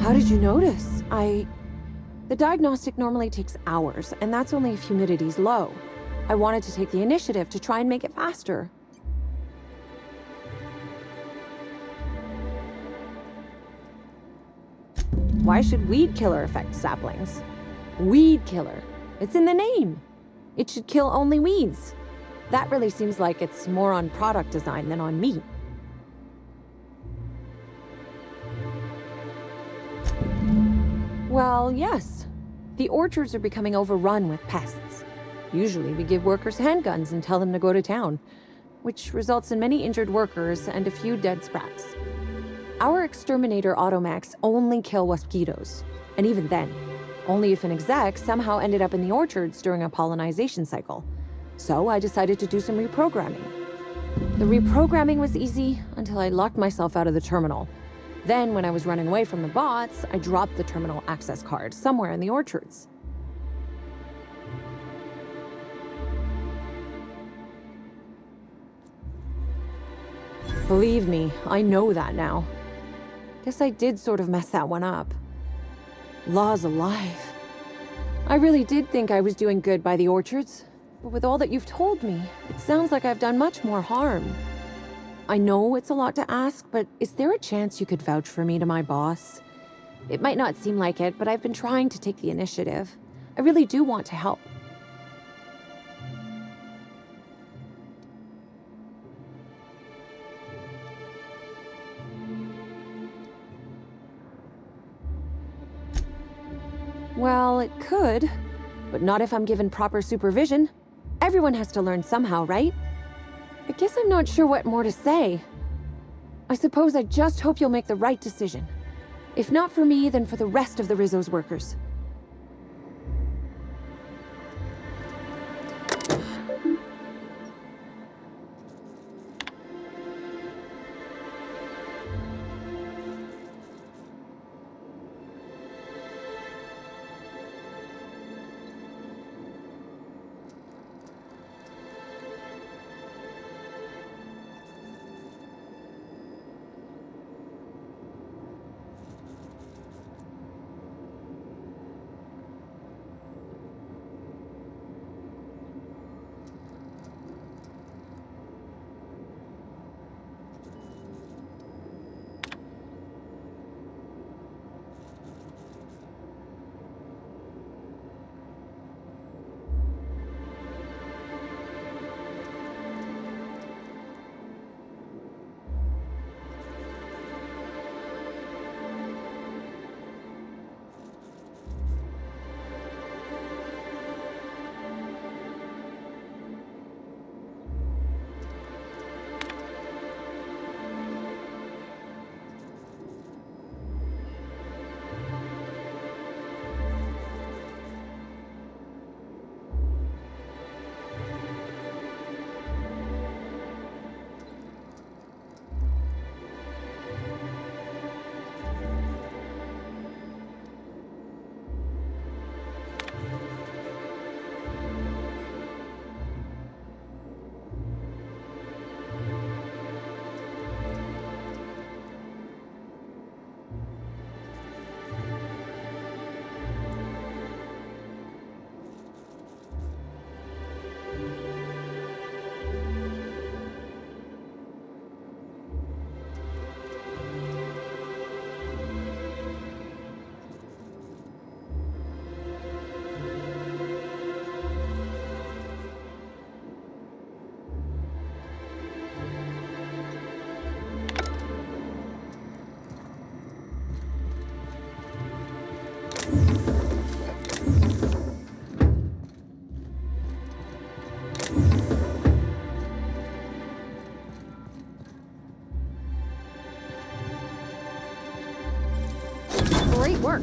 Speaker 10: How did you notice? The diagnostic normally takes hours, and that's only if humidity's low. I wanted to take the initiative to try and make it faster. Why should weed killer affect saplings? Weed killer. It's in the name. It should kill only weeds. That really seems like it's more on product design than on me. Well, yes. The orchards are becoming overrun with pests. Usually we give workers handguns and tell them to go to town, which results in many injured workers and a few dead sprats. Our exterminator automacs only kill mosquitoes, and even then, only if an exec somehow ended up in the orchards during a pollinization cycle. So I decided to do some reprogramming. The reprogramming was easy until I locked myself out of the terminal. Then, when I was running away from the bots, I dropped the terminal access card somewhere in the orchards. Believe me, I know that now. Guess I did sort of mess that one up. Laws alive. I really did think I was doing good by the orchards, but with all that you've told me, it sounds like I've done much more harm. I know it's a lot to ask, but is there a chance you could vouch for me to my boss? It might not seem like it, but I've been trying to take the initiative. I really do want to help. Well, it could, but not if I'm given proper supervision. Everyone has to learn somehow, right? I guess I'm not sure what more to say. I suppose I just hope you'll make the right decision. If not for me, then for the rest of the Rizzo's workers.
Speaker 2: Great work.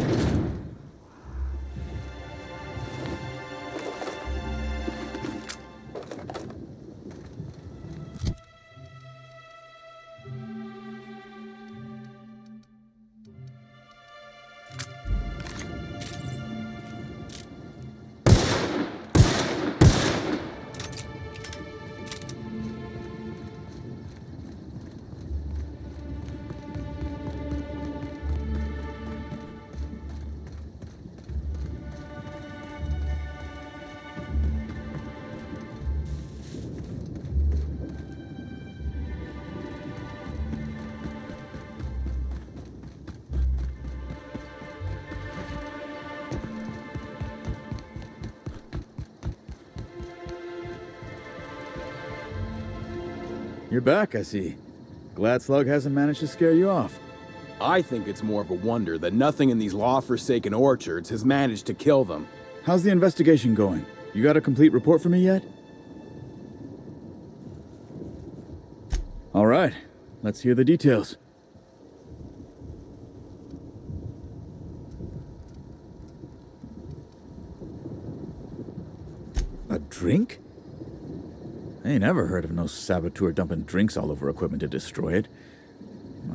Speaker 7: You're back, I see. Glad Slug hasn't managed to scare you off.
Speaker 8: I think it's more of a wonder that nothing in these law-forsaken orchards has managed to kill them.
Speaker 7: How's the investigation going? You got a complete report for me yet? All right, let's hear the details. A drink? I ain't ever heard of no saboteur dumping drinks all over equipment to destroy it.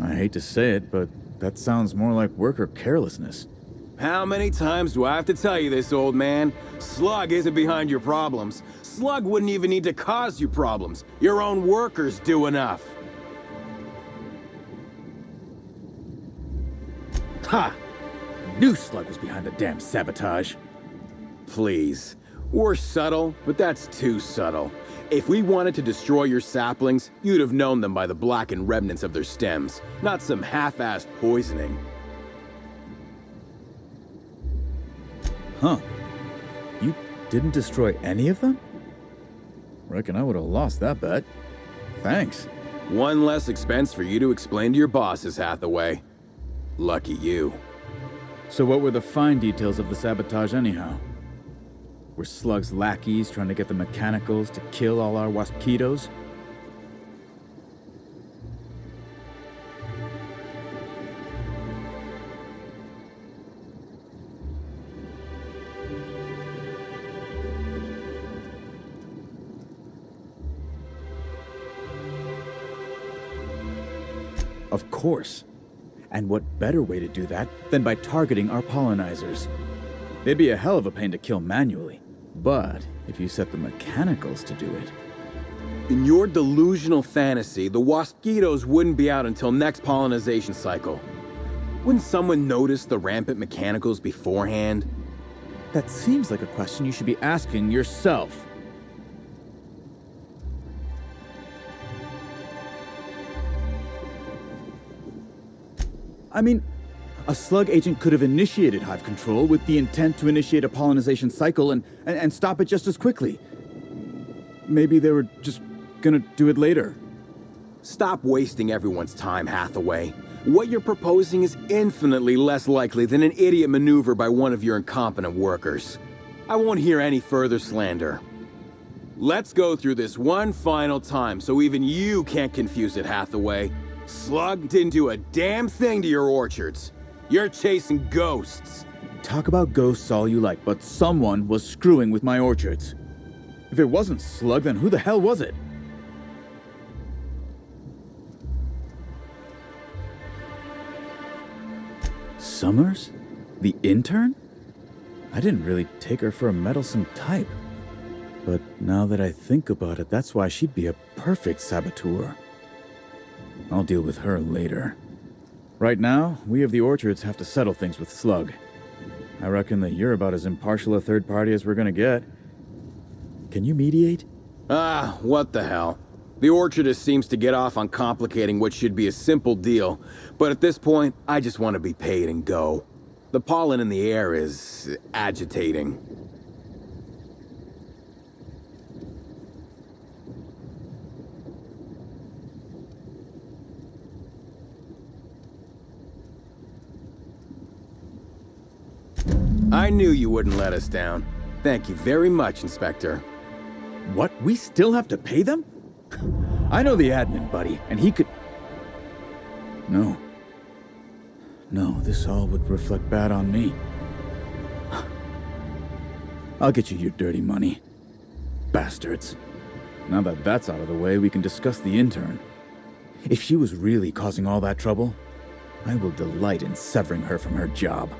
Speaker 7: I hate to say it, but that sounds more like worker carelessness.
Speaker 8: How many times do I have to tell you this, old man? Slug isn't behind your problems. Slug wouldn't even need to cause you problems. Your own workers do enough.
Speaker 7: Ha! Knew Slug was behind the damn sabotage.
Speaker 8: Please. We're subtle, but that's too subtle. If we wanted to destroy your saplings, you'd have known them by the blackened remnants of their stems, not some half-assed poisoning.
Speaker 7: Huh. You didn't destroy any of them? Reckon I would have lost that bet. Thanks.
Speaker 8: One less expense for you to explain to your bosses, Hathaway. Lucky you.
Speaker 7: So what were the fine details of the sabotage anyhow? Were Slug's lackeys trying to get the mechanicals to kill all our waspitos? Of course. And what better way to do that than by targeting our pollinizers? They'd be a hell of a pain to kill manually. But if you set the mechanicals to do it...
Speaker 8: In your delusional fantasy, the waspitos wouldn't be out until next pollinization cycle. Wouldn't someone notice the rampant mechanicals beforehand?
Speaker 7: That seems like a question you should be asking yourself. I mean, a slug agent could have initiated hive control with the intent to initiate a pollinization cycle and stop it just as quickly. Maybe they were just gonna do it later.
Speaker 8: Stop wasting everyone's time, Hathaway. What you're proposing is infinitely less likely than an idiot maneuver by one of your incompetent workers. I won't hear any further slander. Let's go through this one final time so even you can't confuse it, Hathaway. Slug didn't do a damn thing to your orchards. You're chasing ghosts.
Speaker 7: Talk about ghosts all you like, but someone was screwing with my orchards. If it wasn't Slug, then who the hell was it? Summers? The intern? I didn't really take her for a meddlesome type. But now that I think about it, that's why she'd be a perfect saboteur. I'll deal with her later. Right now, we of the orchards have to settle things with Slug. I reckon that you're about as impartial a third party as we're gonna get. Can you mediate?
Speaker 8: Ah, what the hell. The orchardist seems to get off on complicating what should be a simple deal, but at this point, I just want to be paid and go. The pollen in the air is agitating. I knew you wouldn't let us down. Thank you very much, Inspector.
Speaker 7: What? We still have to pay them? I know the admin, buddy, and he could... No. No, this all would reflect bad on me. I'll get you your dirty money. Bastards. Now that that's out of the way, we can discuss the intern. If she was really causing all that trouble, I will delight in severing her from her job.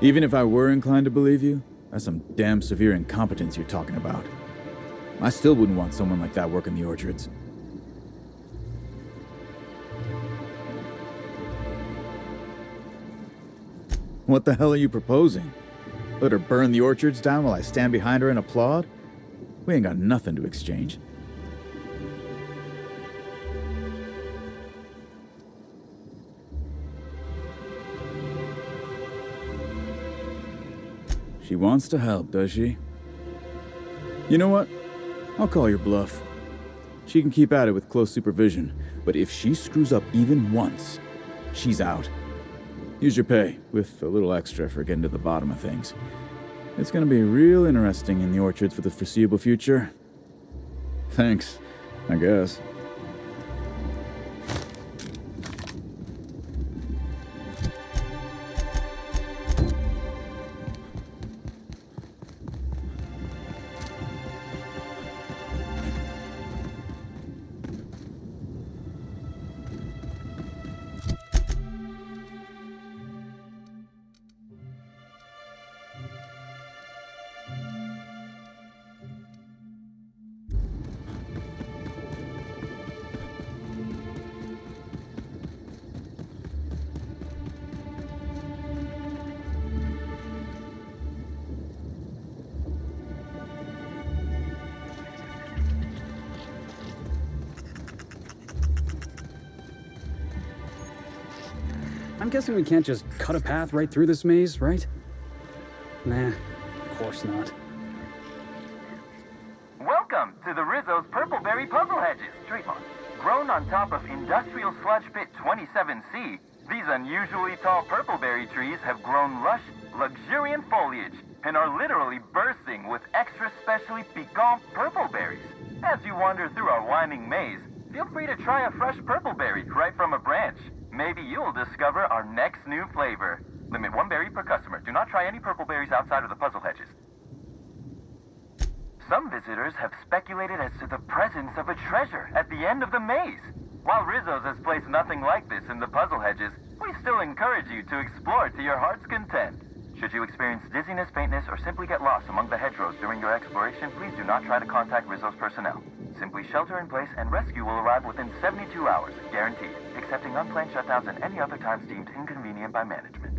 Speaker 7: Even if I were inclined to believe you, that's some damn severe incompetence you're talking about. I still wouldn't want someone like that working the orchards. What the hell are you proposing? Let her burn the orchards down while I stand behind her and applaud? We ain't got nothing to exchange. She wants to help, does she? You know what? I'll call your bluff. She can keep at it with close supervision, but if she screws up even once, she's out. Use your pay, with a little extra for getting to the bottom of things. It's gonna be real interesting in the orchards for the foreseeable future. Thanks, I guess.
Speaker 3: I'm guessing we can't just cut a path right through this maze, right? Nah, of course not.
Speaker 5: hedges, trademark. Grown on top of industrial sludge pit 27C, these unusually tall purpleberry trees have grown lush, luxuriant foliage and are literally bursting with extra specially piquant purpleberries. As you wander through our winding maze, feel free to try a fresh purpleberry right from a branch. Maybe you'll discover our next new flavor. Limit 1 berry per customer. Do not try any purpleberries outside of the puzzle hedges. Some visitors have speculated as to the presence of a treasure at the end of the maze. While Rizzo's has placed nothing like this in the puzzle hedges, we still encourage you to explore to your heart's content. Should you experience dizziness, faintness, or simply get lost among the hedgerows during your exploration, please do not try to contact Rizzo's personnel. Simply shelter in place and rescue will arrive within 72 hours, guaranteed, excepting unplanned shutdowns and any other times deemed inconvenient by management.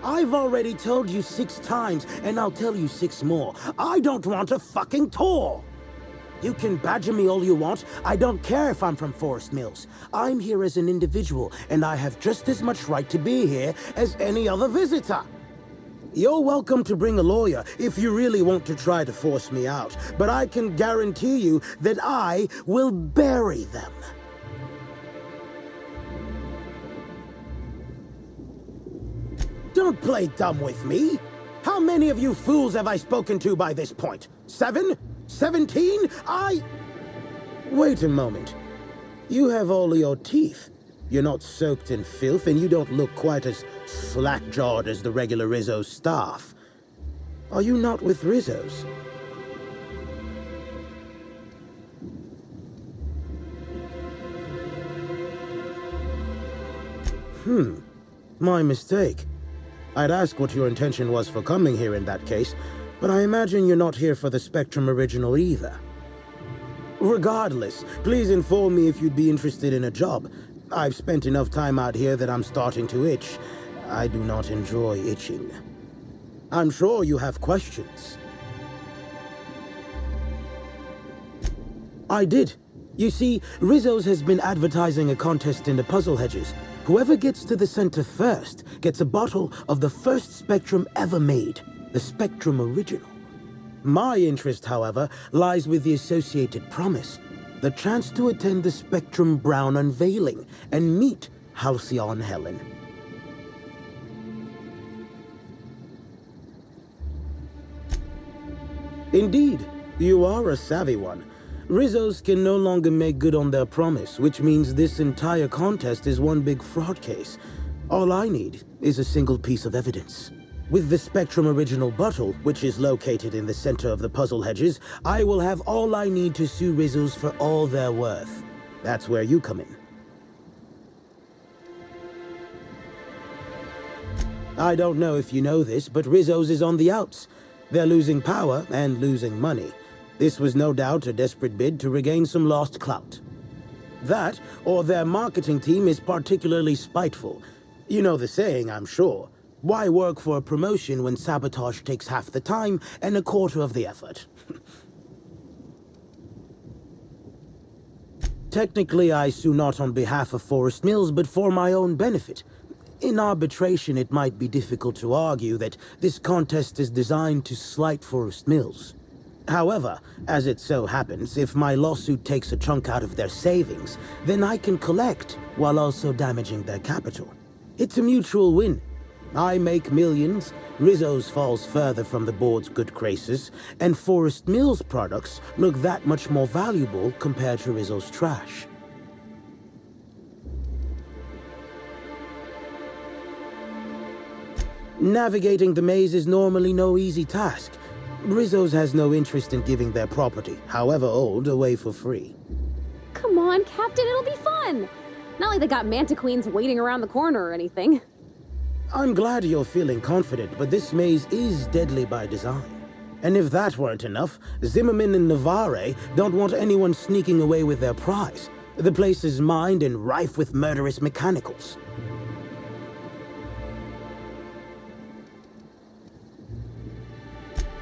Speaker 13: I've already told you 6 times, and I'll tell you 6 more. I don't want a fucking tour! You can badger me all you want. I don't care if I'm from Forest Mills. I'm here as an individual, and I have just as much right to be here as any other visitor. You're welcome to bring a lawyer if you really want to try to force me out, but I can guarantee you that I will bury them. Don't play dumb with me. How many of you fools have I spoken to by this point? 7? 17? Wait a moment. You have all your teeth. You're not soaked in filth, and you don't look quite as slack-jawed as the regular Rizzo staff. Are you not with Rizzo's? My mistake. I'd ask what your intention was for coming here in that case, but I imagine you're not here for the Spectrum Original either. Regardless, please inform me if you'd be interested in a job. I've spent enough time out here that I'm starting to itch. I do not enjoy itching. I'm sure you have questions. I did. You see, Rizzo's has been advertising a contest in the puzzle hedges. Whoever gets to the center first gets a bottle of the first Spectrum ever made, the Spectrum Original. My interest, however, lies with the associated promise, the chance to attend the Spectrum Brown unveiling and meet Halcyon Helen. Indeed, you are a savvy one. Rizzo's can no longer make good on their promise, which means this entire contest is one big fraud case. All I need is a single piece of evidence. With the Spectrum Original bottle, which is located in the center of the puzzle hedges, I will have all I need to sue Rizzo's for all they're worth. That's where you come in. I don't know if you know this, but Rizzo's is on the outs. They're losing power and losing money. This was no doubt a desperate bid to regain some lost clout. That, or their marketing team is particularly spiteful. You know the saying, I'm sure. Why work for a promotion when sabotage takes half the time and a quarter of the effort? Technically, I sue not on behalf of Forest Mills, but for my own benefit. In arbitration, it might be difficult to argue that this contest is designed to slight Forest Mills. However, as it so happens, if my lawsuit takes a chunk out of their savings, then I can collect while also damaging their capital. It's a mutual win. I make millions, Rizzo's falls further from the board's good graces, and Forest Mills products look that much more valuable compared to Rizzo's trash. Navigating the maze is normally no easy task. Rizzo's has no interest in giving their property, however old, away for free.
Speaker 2: Come on, Captain, it'll be fun! Not like they got Manta Queens waiting around the corner or anything.
Speaker 13: I'm glad you're feeling confident, but this maze is deadly by design. And if that weren't enough, Zimmerman and Navarre don't want anyone sneaking away with their prize. The place is mined and rife with murderous mechanicals.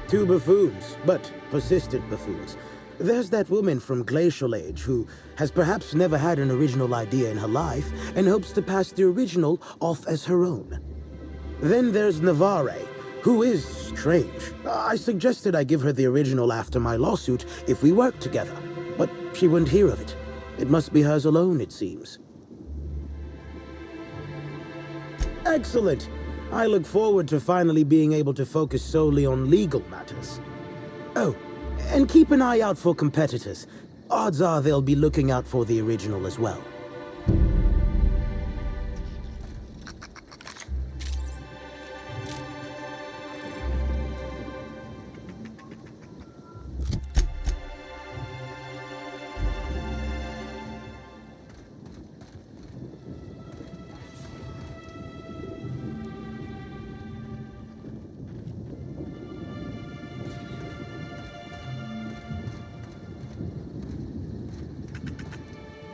Speaker 13: Two buffoons, but persistent buffoons. There's that woman from Glacial Age who has perhaps never had an original idea in her life and hopes to pass the original off as her own. Then there's Navarre, who is strange. I suggested I give her the original after my lawsuit if we worked together, but she wouldn't hear of it. It must be hers alone, it seems. Excellent. I look forward to finally being able to focus solely on legal matters. Oh, and keep an eye out for competitors. Odds are they'll be looking out for the original as well.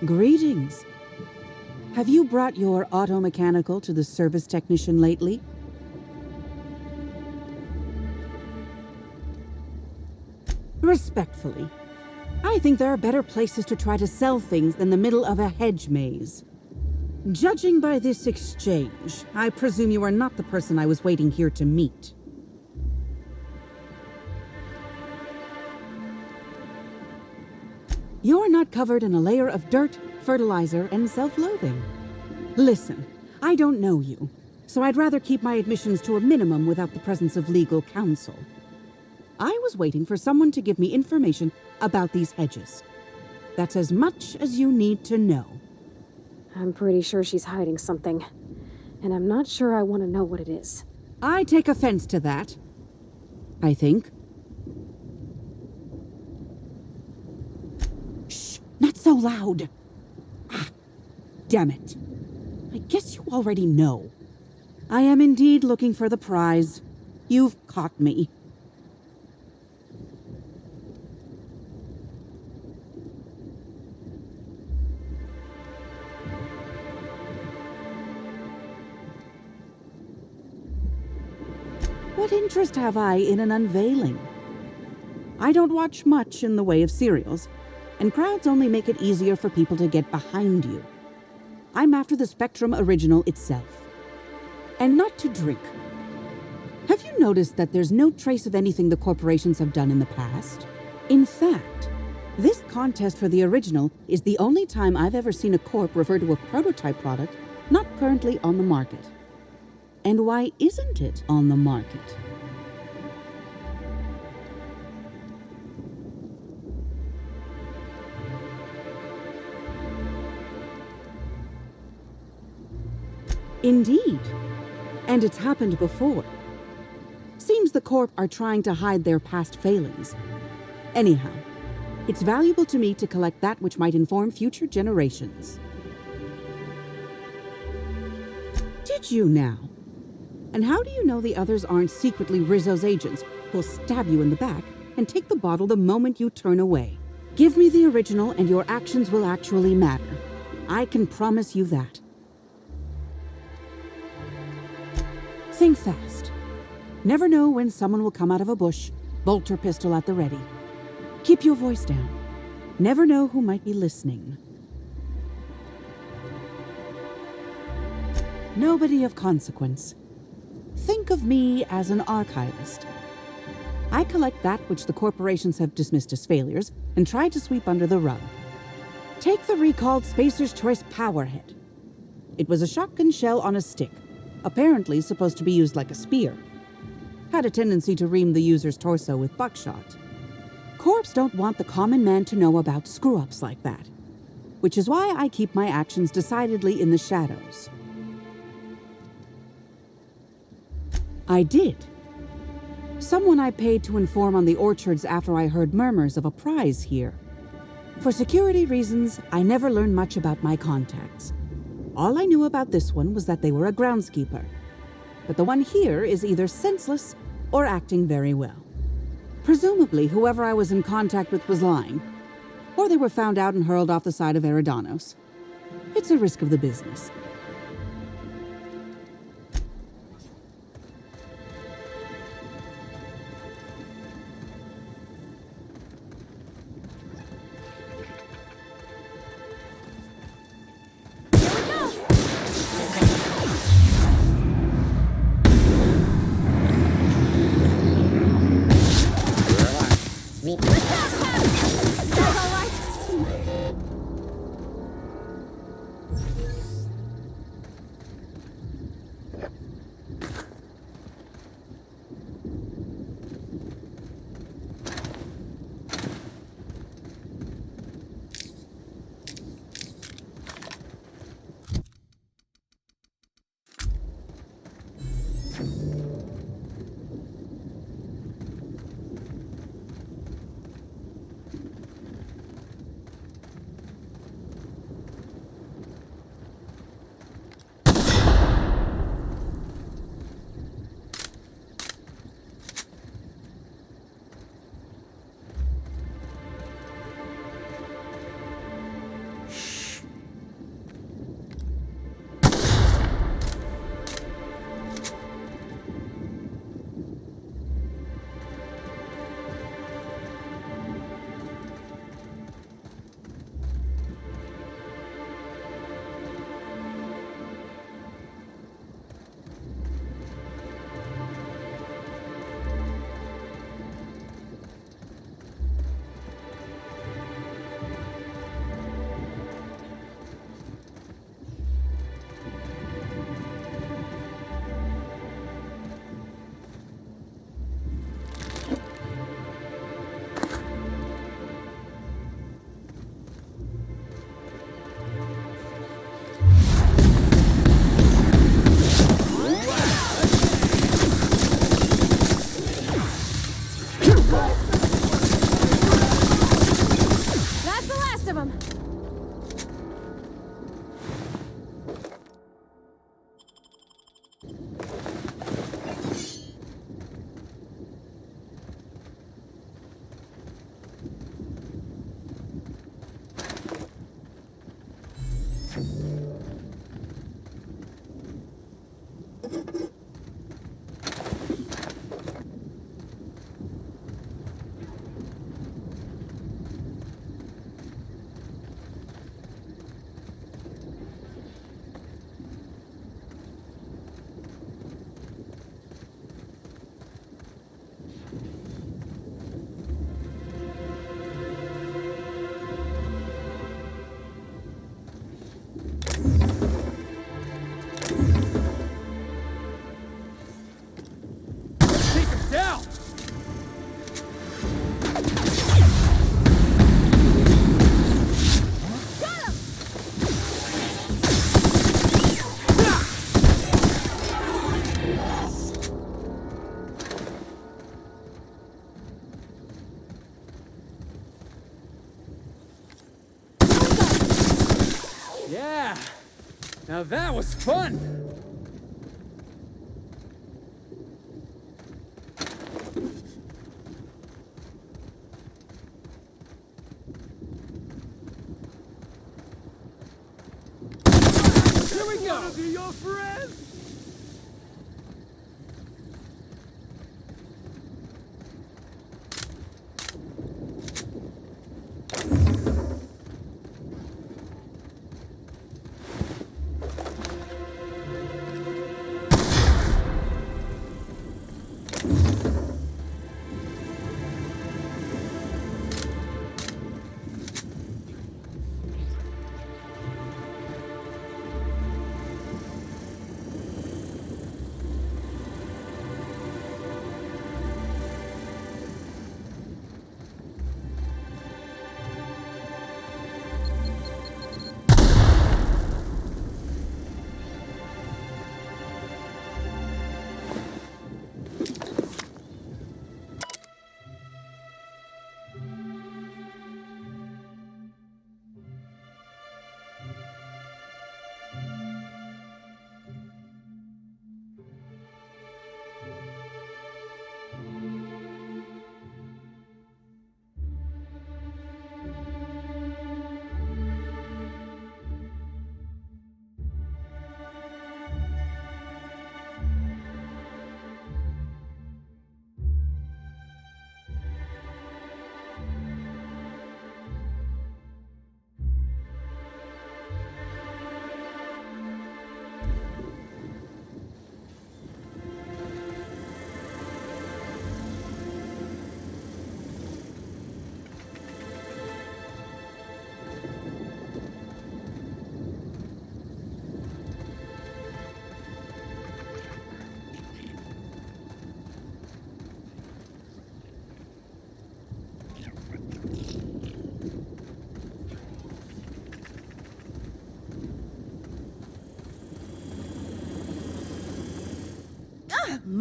Speaker 14: Greetings. Have you brought your auto-mechanical to the service technician lately? Respectfully, I think there are better places to try to sell things than the middle of a hedge maze. Judging by this exchange, I presume you are not the person I was waiting here to meet. You're not covered in a layer of dirt, fertilizer, and self-loathing. Listen, I don't know you, so I'd rather keep my admissions to a minimum without the presence of legal counsel. I was waiting for someone to give me information about these hedges. That's as much as you need to know.
Speaker 2: I'm pretty sure she's hiding something, and I'm not sure I want to know what it is.
Speaker 14: I take offense to that, I think. Not so loud. Ah, damn it. I guess you already know. I am indeed looking for the prize. You've caught me. What interest have I in an unveiling? I don't watch much in the way of serials, and crowds only make it easier for people to get behind you. I'm after the Spectrum original itself. And not to drink. Have you noticed that there's no trace of anything the corporations have done in the past? In fact, this contest for the original is the only time I've ever seen a corp refer to a prototype product not currently on the market. And why isn't it on the market? Indeed. And it's happened before. Seems the Corp are trying to hide their past failings. Anyhow, it's valuable to me to collect that which might inform future generations. Did you now? And how do you know the others aren't secretly Rizzo's agents who'll stab you in the back and take the bottle the moment you turn away? Give me the original and your actions will actually matter. I can promise you that. Think fast. Never know when someone will come out of a bush, bolt or pistol at the ready. Keep your voice down. Never know who might be listening. Nobody of consequence. Think of me as an archivist. I collect that which the corporations have dismissed as failures and try to sweep under the rug. Take the recalled Spacer's Choice Powerhead. It was a shotgun shell on a stick, apparently supposed to be used like a spear. Had a tendency to ream the user's torso with buckshot. Corps don't want the common man to know about screw-ups like that, which is why I keep my actions decidedly in the shadows. I did. Someone I paid to inform on the orchards after I heard murmurs of a prize here. For security reasons, I never learned much about my contacts. All I knew about this one was that they were a groundskeeper. But the one here is either senseless or acting very well. Presumably, whoever I was in contact with was lying. Or they were found out and hurled off the side of Eridanos. It's a risk of the business.
Speaker 2: me. That's all right. That's the last of them.
Speaker 3: Yeah! Now that was fun! Here we go! Be your friend!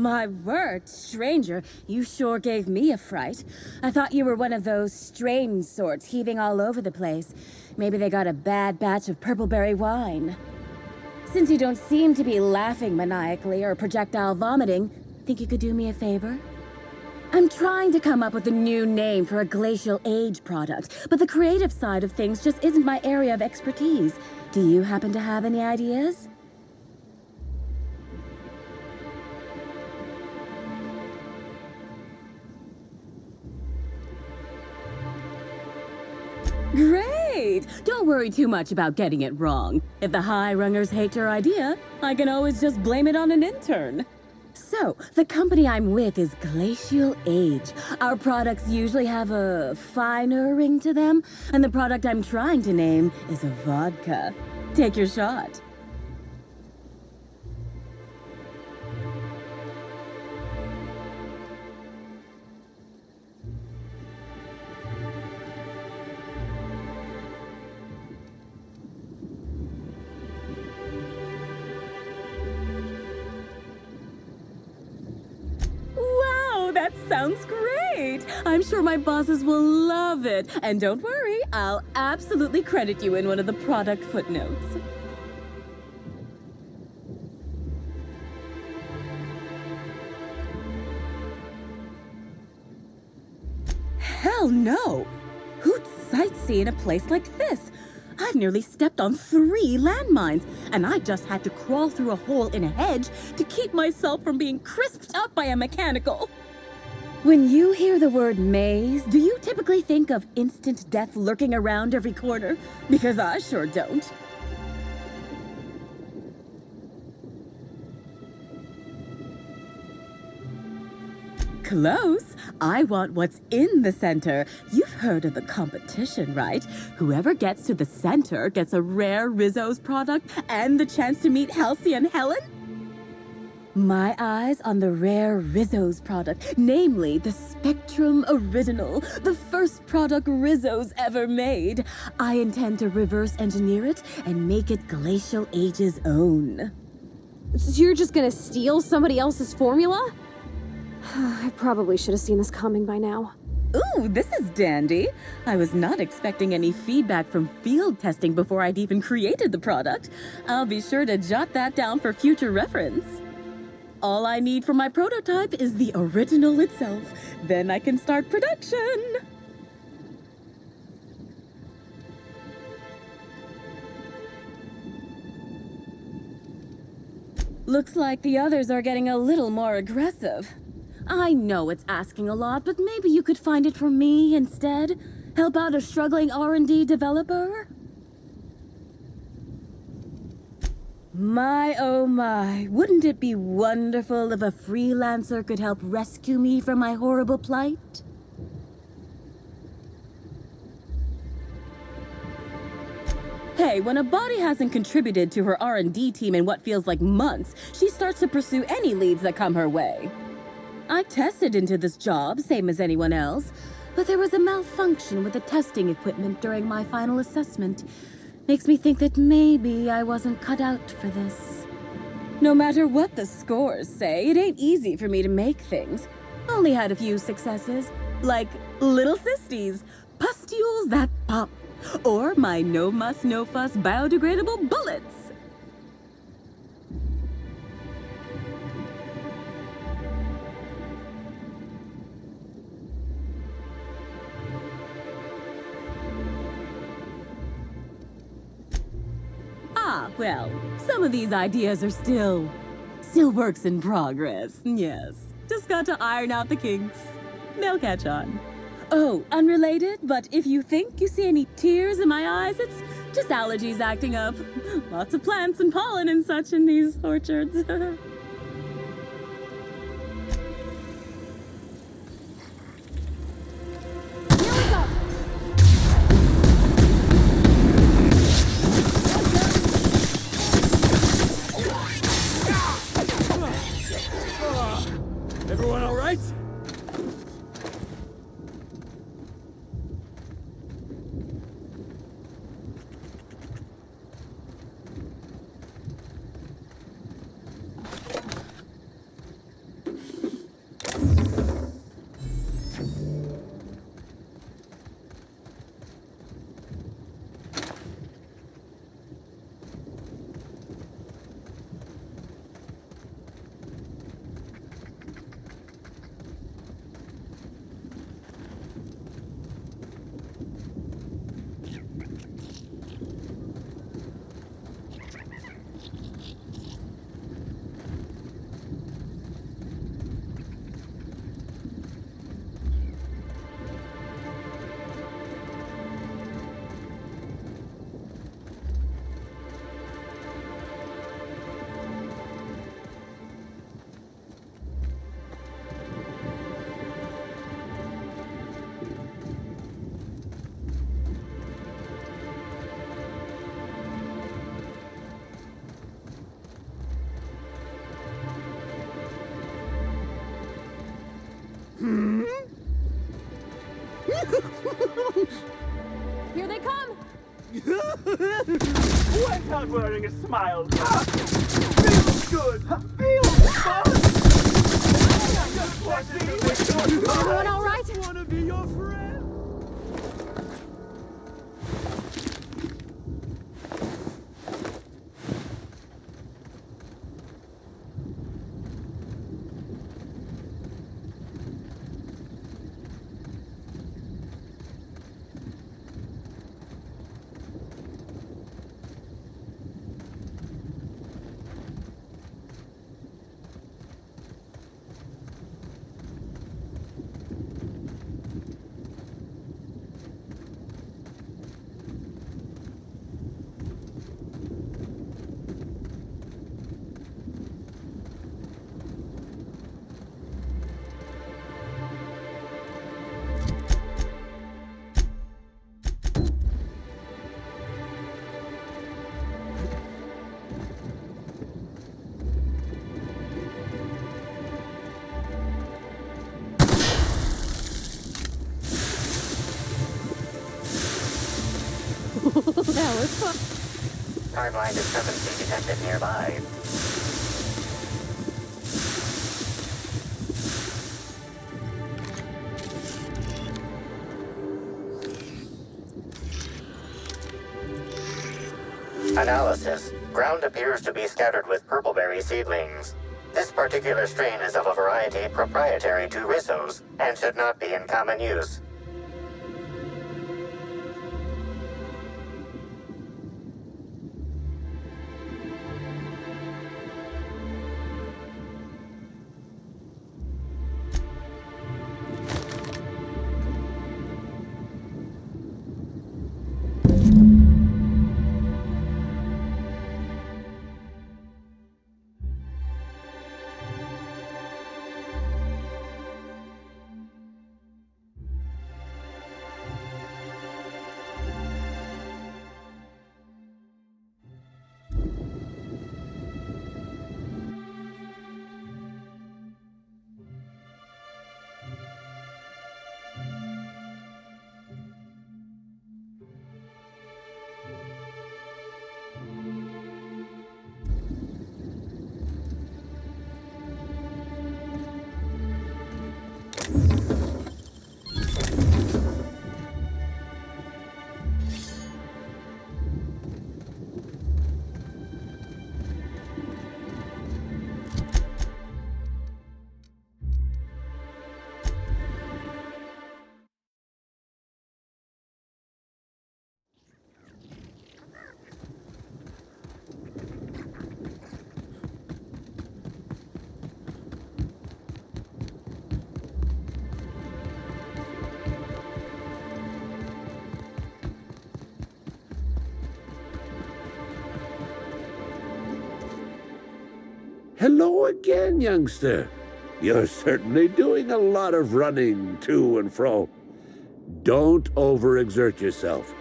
Speaker 15: My word, stranger, you sure gave me a fright. I thought you were one of those strange sorts heaving all over the place. Maybe they got a bad batch of purpleberry wine. Since you don't seem to be laughing maniacally or projectile vomiting, think you could do me a favor? I'm trying to come up with a new name for a glacial age product, but the creative side of things just isn't my area of expertise. Do you happen to have any ideas? Great! Don't worry too much about getting it wrong. If the high-rungers hate your idea, I can always just blame it on an intern. So, the company I'm with is Glacial Age. Our products usually have a finer ring to them, and the product I'm trying to name is a vodka. Take your shot. That sounds great! I'm sure my bosses will love it. And don't worry, I'll absolutely credit you in one of the product footnotes. Hell no! Who'd sightsee in a place like this? I've nearly stepped on 3 landmines, and I just had to crawl through a hole in a hedge to keep myself from being crisped up by a mechanical. When you hear the word maze, do you typically think of instant death lurking around every corner? Because I sure don't. Close. I want what's in the center. You've heard of the competition, right? Whoever gets to the center gets a rare Rizzo's product and the chance to meet Halcyon Helen? My eyes on the rare Rizzo's product, namely the Spectrum Original, the first product Rizzo's ever made. I intend to reverse engineer it and make it Glacial Age's own.
Speaker 2: So you're just gonna steal somebody else's formula? I probably should have seen this coming by now.
Speaker 15: Ooh, this is dandy. I was not expecting any feedback from field testing before I'd even created the product. I'll be sure to jot that down for future reference. All I need for my prototype is the original itself. Then I can start production. Looks like the others are getting a little more aggressive. I know it's asking a lot, but maybe you could find it for me instead? Help out a struggling R&D developer? My, oh my, wouldn't it be wonderful if a freelancer could help rescue me from my horrible plight? Hey, when a body hasn't contributed to her R&D team in what feels like months, she starts to pursue any leads that come her way. I tested into this job, same as anyone else, but there was a malfunction with the testing equipment during my final assessment. Makes me think that maybe I wasn't cut out for this. No matter what the scores say, it ain't easy for me to make things. Only had a few successes, like little cysties, pustules that pop, or my no muss, no fuss biodegradable bullets. Ah, well, some of these ideas are still works in progress, yes. Just got to iron out the kinks. They'll catch on. Oh, unrelated, but if you think you see any tears in my eyes, it's just allergies acting up. Lots of plants and pollen and such in these orchards.
Speaker 3: Everyone all right?
Speaker 2: Here they come!
Speaker 12: When's not wearing a smile? Feels good! Feels fun!
Speaker 2: Everyone all right?
Speaker 12: I wanna be your friend!
Speaker 2: That was fun.
Speaker 1: Timeline discrepancy detected nearby. Analysis. Ground appears to be scattered with purpleberry seedlings. This particular strain is of a variety proprietary to Rizzo's and should not be in common use.
Speaker 11: Hello again, youngster. You're certainly doing a lot of running to and fro. Don't overexert yourself.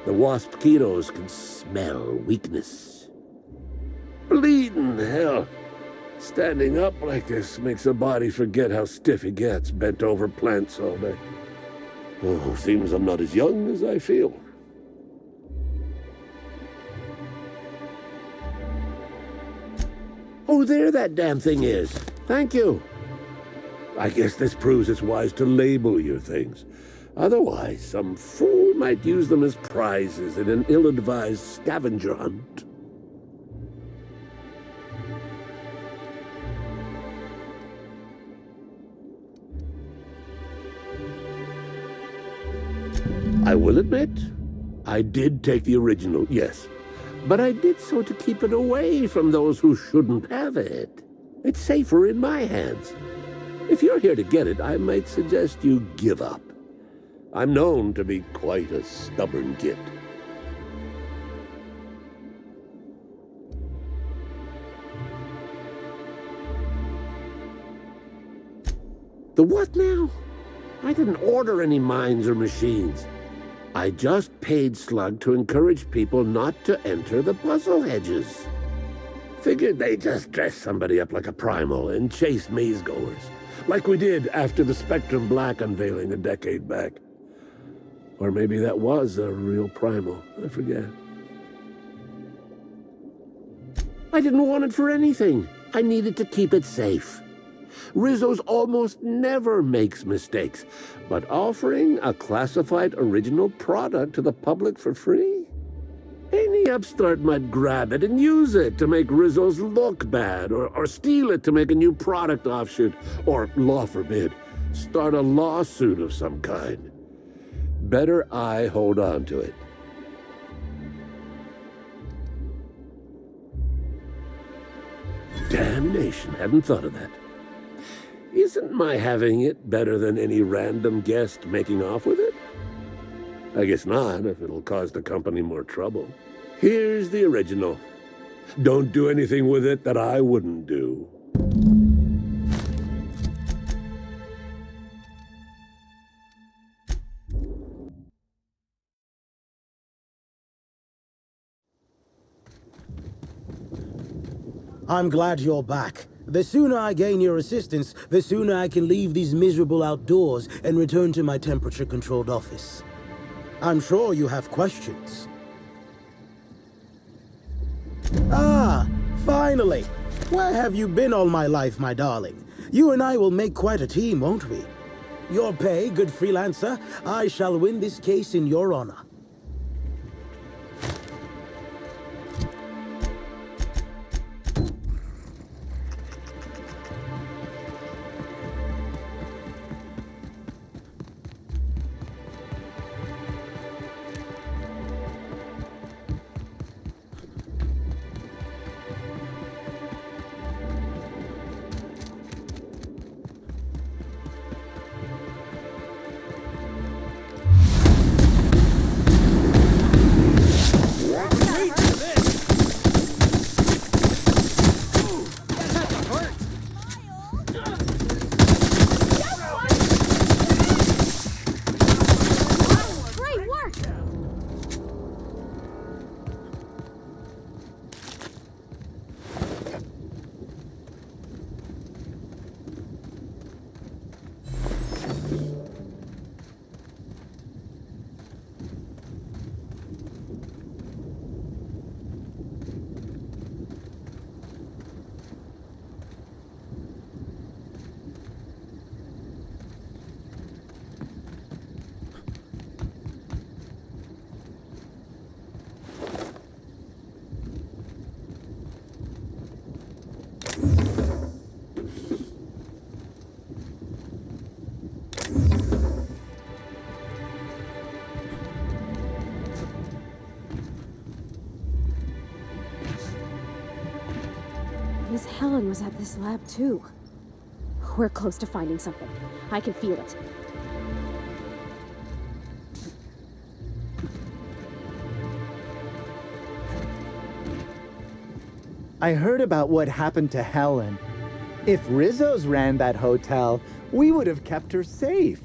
Speaker 11: The wasp-ketos can smell weakness. Bleeding hell. Standing up like this makes a body forget how stiff he gets bent over plants all day. Oh, seems I'm not as young as I feel. Oh, there that damn thing is. Thank you. I guess this proves it's wise to label your things. Otherwise, some fool might use them as prizes in an ill-advised scavenger hunt. I will admit, I did take the original, yes. But I did so to keep it away from those who shouldn't have it. It's safer in my hands. If you're here to get it, I might suggest you give up. I'm known to be quite a stubborn git. The what now? I didn't order any mines or machines. I just paid Slug to encourage people not to enter the puzzle hedges. Figured they'd just dress somebody up like a primal and chase maze-goers. Like we did after the Spectrum Black unveiling a decade back. Or maybe that was a real primal, I forget. I didn't want it for anything. I needed to keep it safe. Rizzo's almost never makes mistakes, but offering a classified original product to the public for free? Any upstart might grab it and use it to make Rizzo's look bad, or steal it to make a new product offshoot, or, law forbid, start a lawsuit of some kind. Better I hold on to it. Damnation, hadn't thought of that. Isn't my having it better than any random guest making off with it? I guess not, if it'll cause the company more trouble. Here's the original. Don't do anything with it that I wouldn't do.
Speaker 13: I'm glad you're back. The sooner I gain your assistance, the sooner I can leave these miserable outdoors and return to my temperature-controlled office. I'm sure you have questions. Ah, finally! Where have you been all my life, my darling? You and I will make quite a team, won't we? Your pay, good freelancer. I shall win this case in your honor.
Speaker 2: Miss Helen was at this lab too. We're close to finding something. I can feel it.
Speaker 16: I heard about what happened to Helen. If Rizzo's ran that hotel, we would have kept her safe.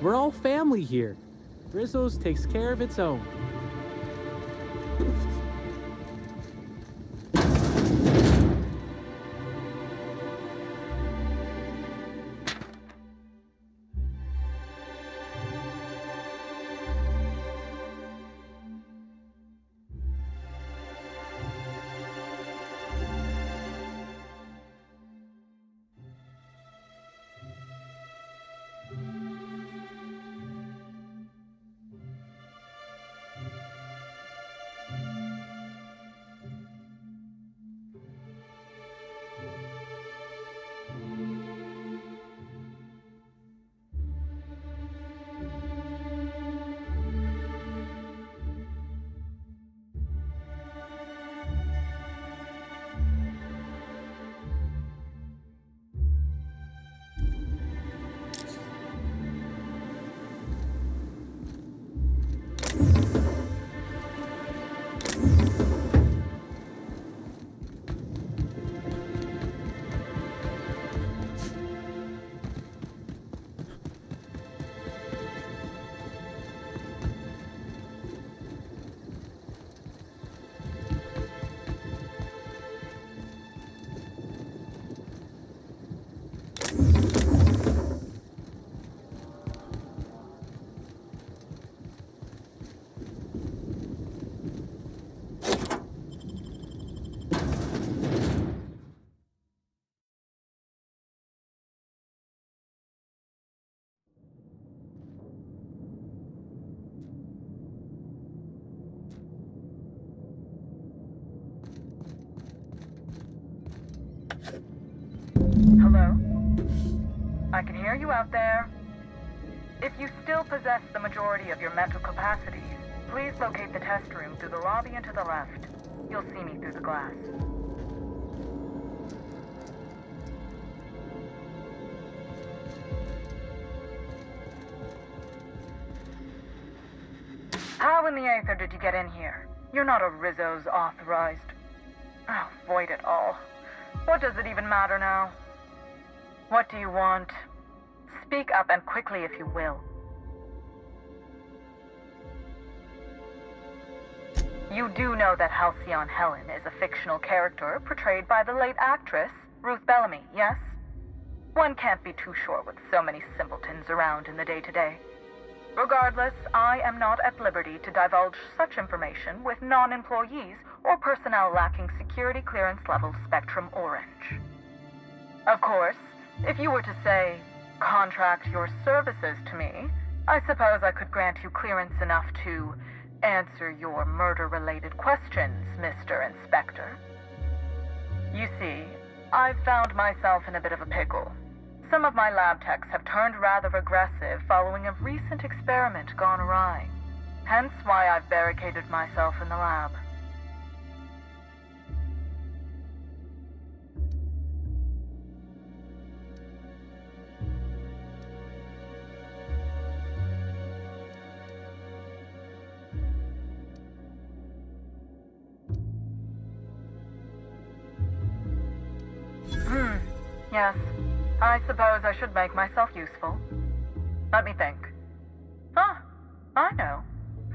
Speaker 17: We're all family here. Rizzo's takes care of its own.
Speaker 18: hear you out there. If you still possess the majority of your mental capacities, please locate the test room through the lobby and to the left. You'll see me through the glass. How in the Aether did you get in here? You're not a Rizzo's authorized. Oh, void it all. What does it even matter now? What do you want? Speak up and quickly if you will. You do know that Halcyon Helen is a fictional character portrayed by the late actress, Ruth Bellamy, yes? One can't be too sure with so many simpletons around in the day-to-day. Regardless, I am not at liberty to divulge such information with non-employees or personnel lacking security clearance level Spectrum Orange. Of course, if you were to say, contract your services to me, I suppose I could grant you clearance enough to answer your murder-related questions, Mr. Inspector. You see, I've found myself in a bit of a pickle. Some of my lab techs have turned rather aggressive following a recent experiment gone awry. Hence why I've barricaded myself in the lab. Yes. I suppose I should make myself useful. Let me think. I know.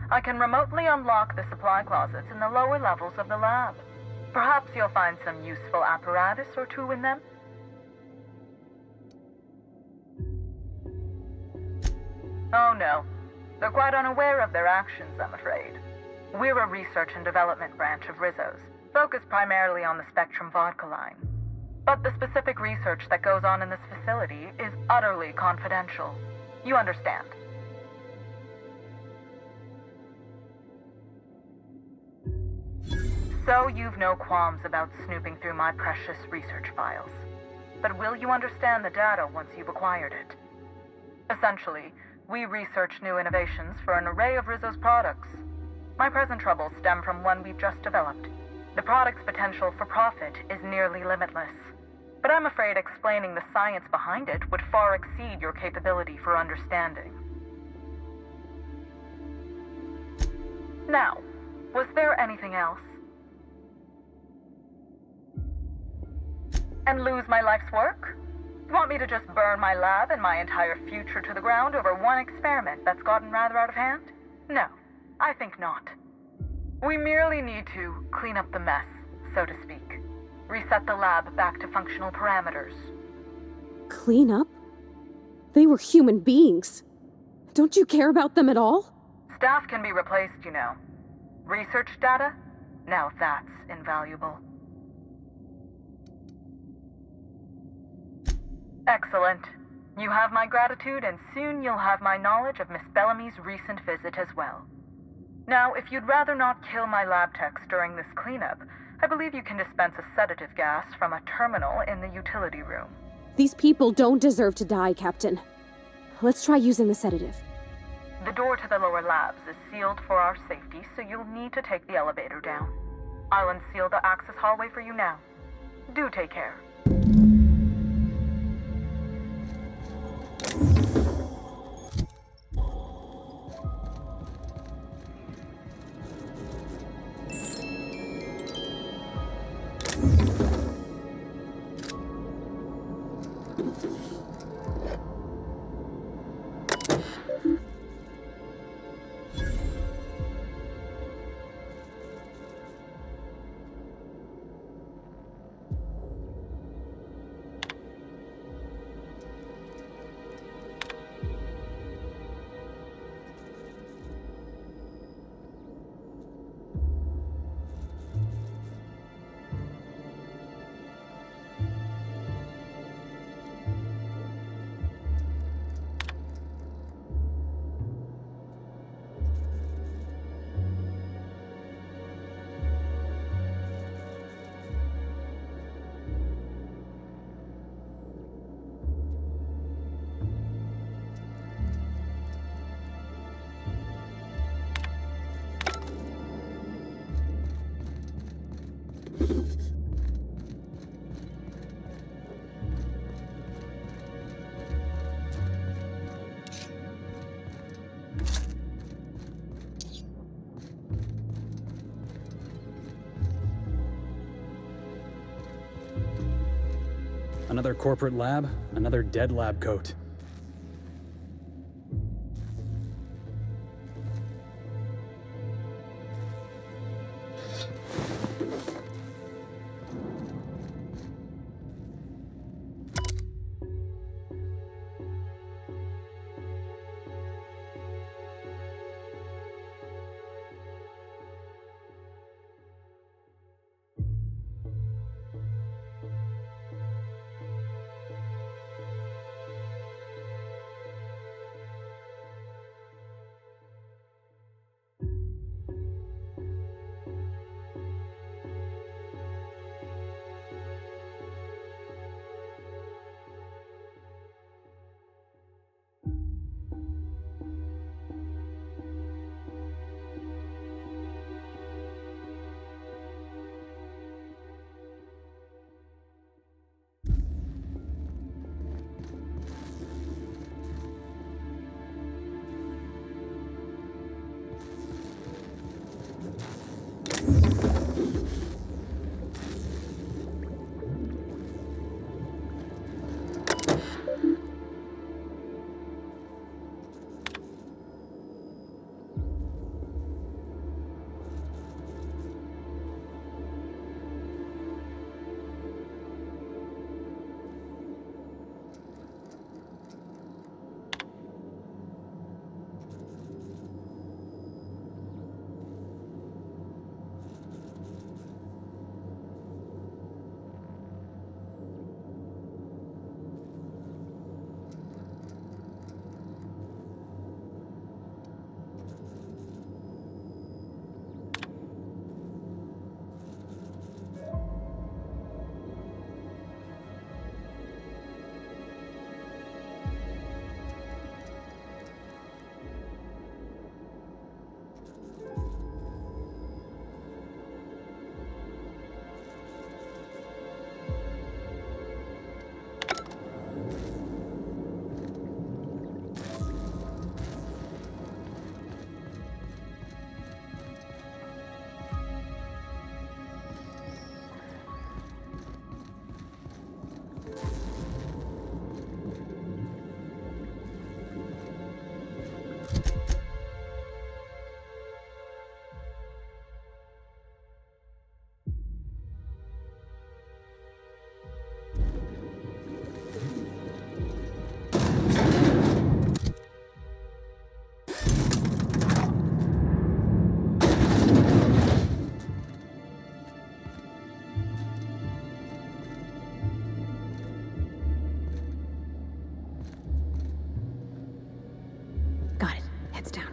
Speaker 18: I can remotely unlock the supply closets in the lower levels of the lab. Perhaps you'll find some useful apparatus or two in them. Oh no. They're quite unaware of their actions, I'm afraid. We're a research and development branch of Rizzo's, focused primarily on the Spectrum vodka line. But the specific research that goes on in this facility is utterly confidential. You understand? So you've no qualms about snooping through my precious research files. But will you understand the data once you've acquired it? Essentially, we research new innovations for an array of Rizzo's products. My present troubles stem from one we've just developed. The product's potential for profit is nearly limitless. But I'm afraid explaining the science behind it would far exceed your capability for understanding. Now, was there anything else? And lose my life's work? You want me to just burn my lab and my entire future to the ground over one experiment that's gotten rather out of hand? No, I think not. We merely need to clean up the mess, so to speak. Reset the lab back to functional parameters.
Speaker 2: Clean up? They were human beings. Don't you care about them at all?
Speaker 18: Staff can be replaced, you know. Research data? Now that's invaluable. Excellent. You have my gratitude, and soon you'll have my knowledge of Miss Bellamy's recent visit as well. Now, if you'd rather not kill my lab techs during this cleanup, I believe you can dispense a sedative gas from a terminal in the utility room.
Speaker 2: These people don't deserve to die, Captain. Let's try using the sedative.
Speaker 18: The door to the lower labs is sealed for our safety, so you'll need to take the elevator down. I'll unseal the access hallway for you now. Do take care.
Speaker 3: Another corporate lab, another dead lab coat.
Speaker 2: Got it. Heads down.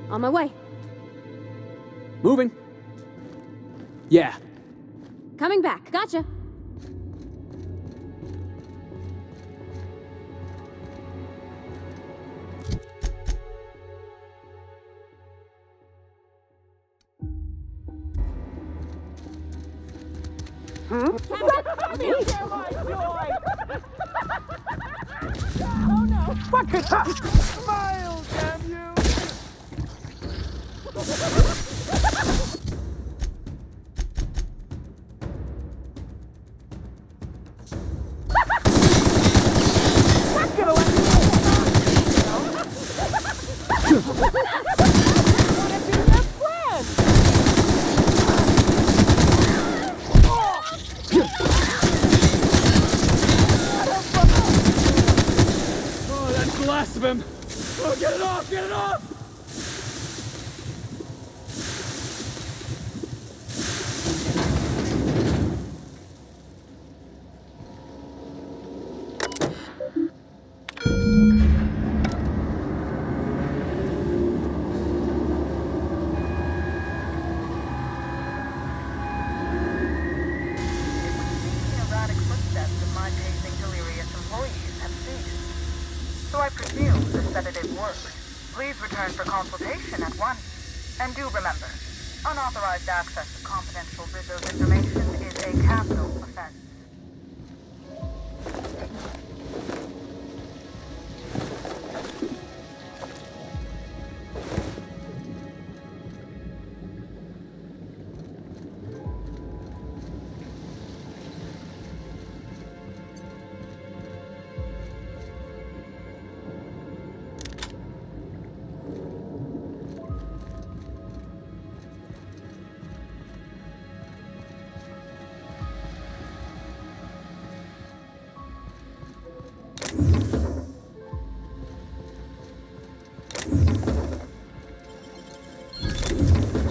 Speaker 2: On my way.
Speaker 3: Moving. Yeah.
Speaker 2: Coming back. Gotcha.
Speaker 12: Oh no! Fuck it! Smile, damn you! Get away!
Speaker 8: of him! Oh, get it off! Get it off!
Speaker 18: So I presume the sedative worked. Please return for consultation at once. And do remember, unauthorized access to confidential Rizzo's information is a capital offense.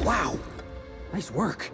Speaker 3: Wow! Nice work.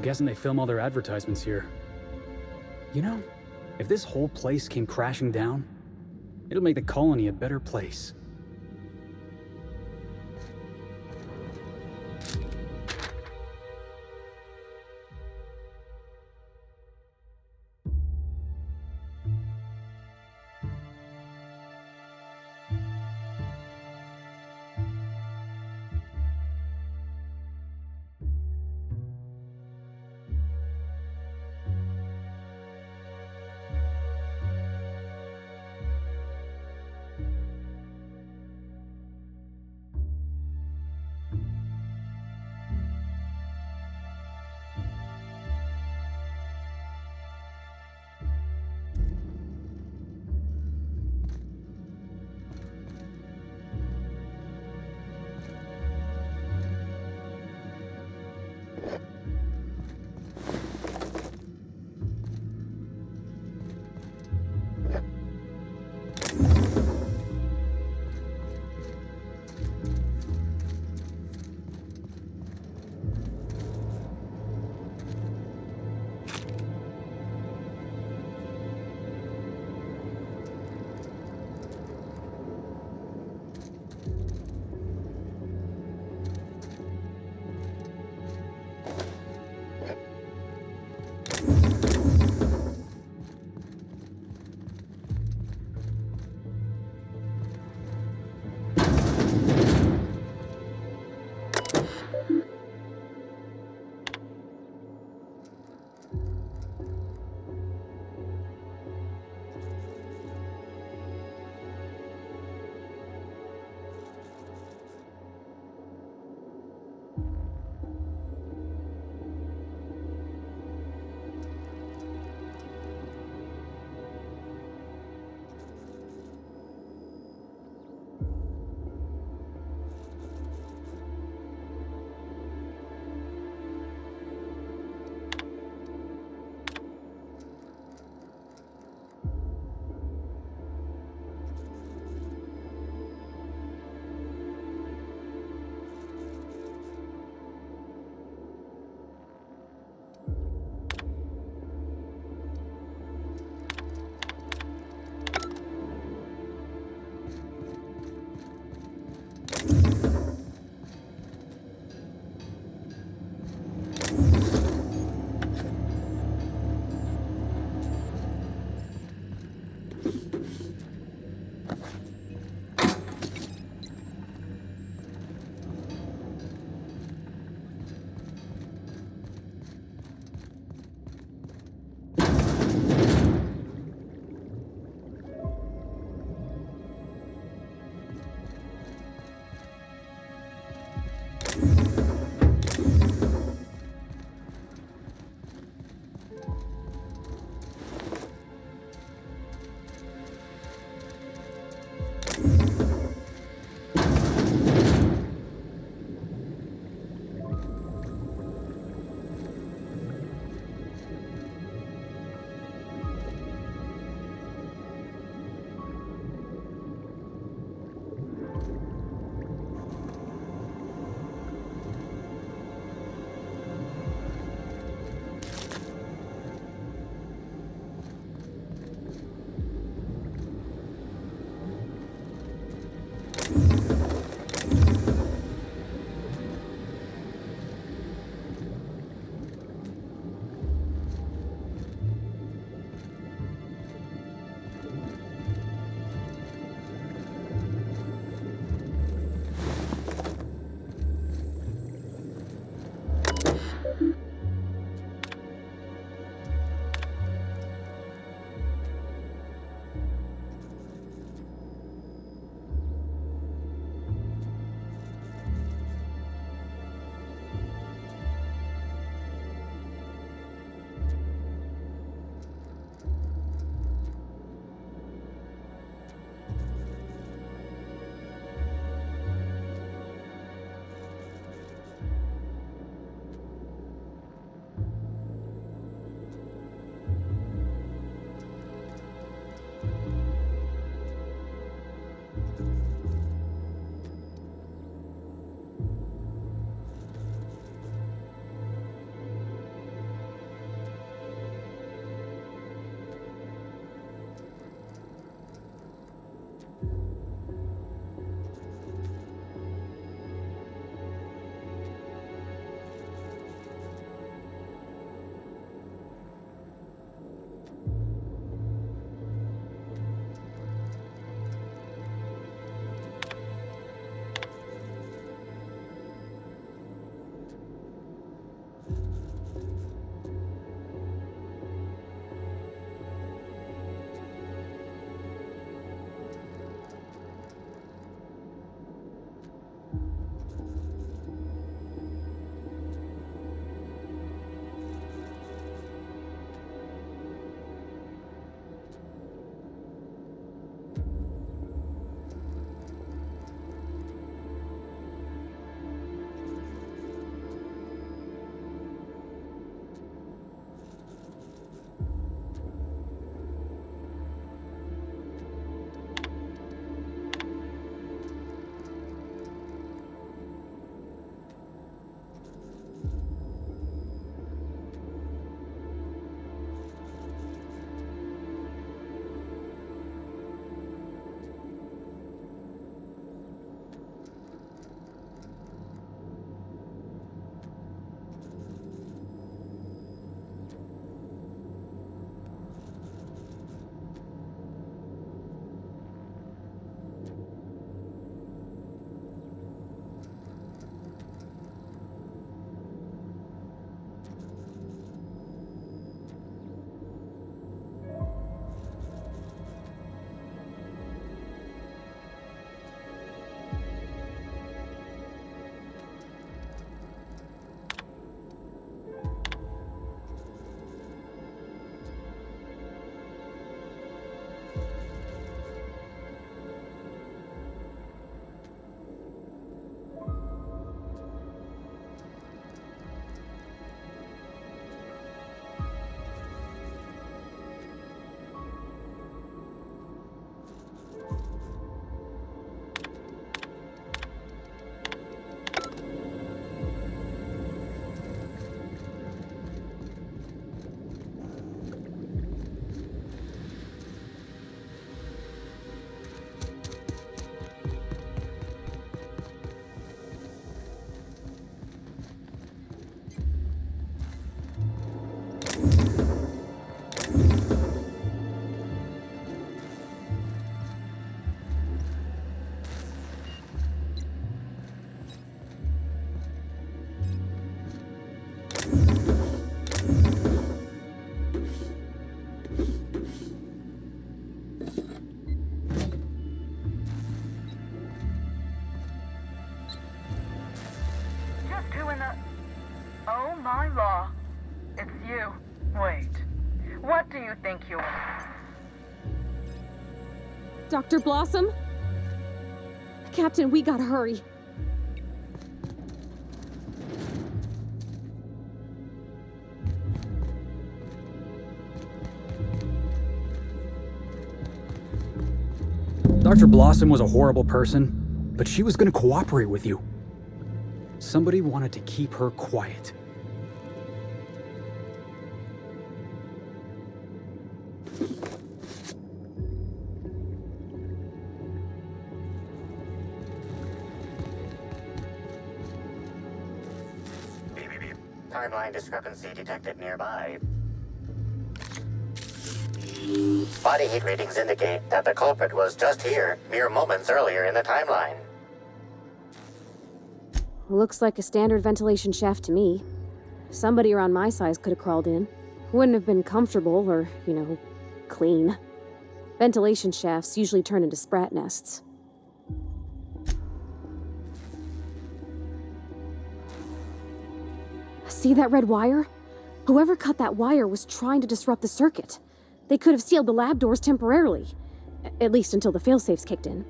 Speaker 3: guessing they film all their advertisements here. You know, if this whole place came crashing down, it'll make the colony a better place.
Speaker 18: Wait. What do you think you
Speaker 2: Dr. Blossom? Captain, we gotta hurry.
Speaker 3: Dr. Blossom was a horrible person, but she was gonna cooperate with you. Somebody wanted to keep her quiet.
Speaker 1: Timeline discrepancy detected nearby. Body heat readings indicate that the culprit was just here mere moments earlier in the timeline.
Speaker 2: Looks like a standard ventilation shaft to me. Somebody around my size could have crawled in. Wouldn't have been comfortable or, clean. Ventilation shafts usually turn into sprat nests. See that red wire? Whoever cut that wire was trying to disrupt the circuit. They could have sealed the lab doors temporarily. At least until the failsafes kicked in.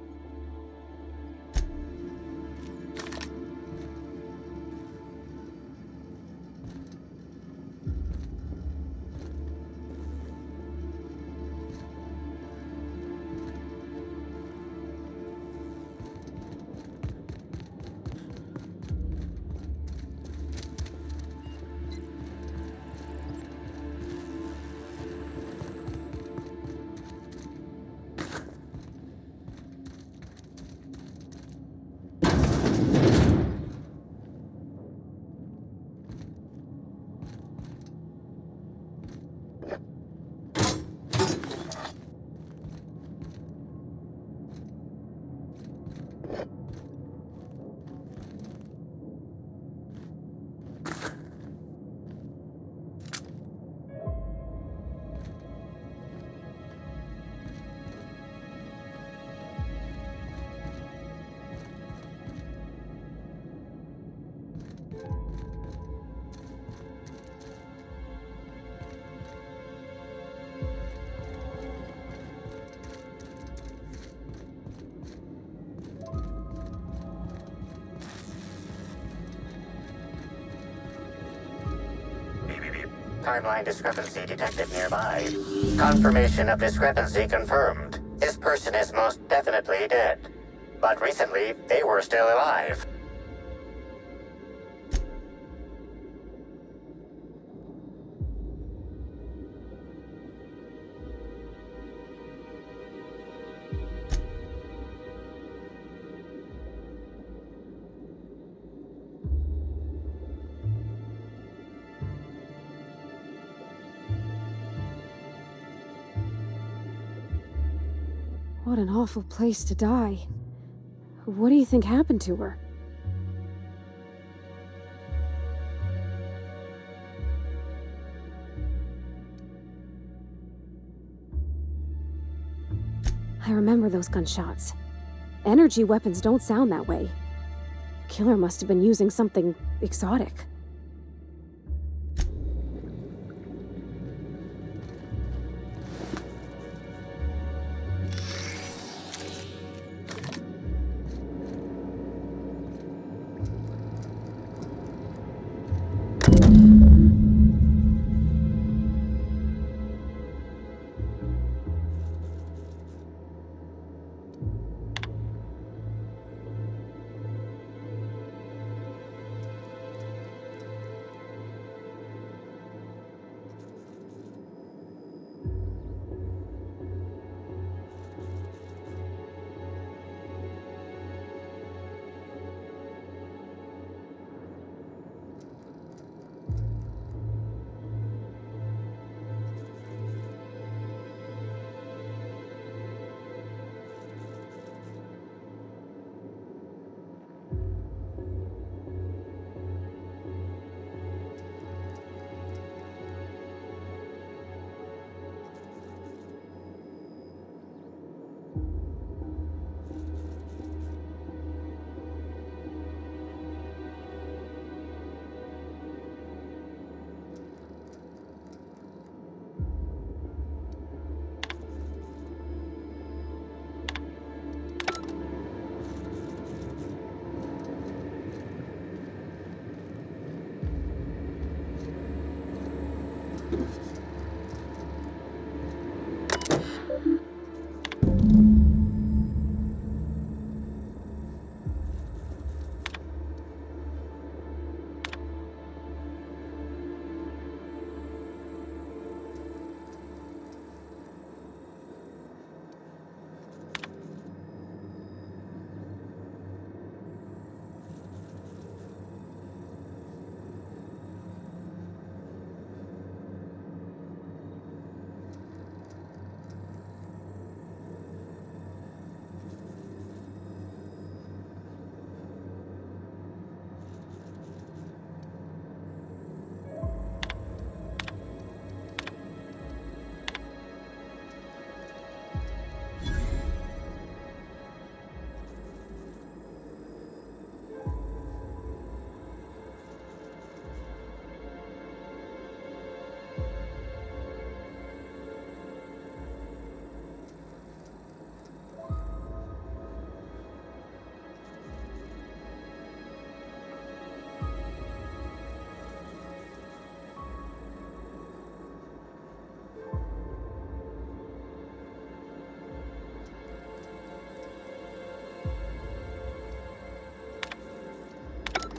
Speaker 1: Timeline discrepancy detected nearby. Confirmation of discrepancy confirmed. This person is most definitely dead. But recently, they were still alive.
Speaker 2: What an awful place to die. What do you think happened to her? I remember those gunshots. Energy weapons don't sound that way. The killer must have been using something exotic.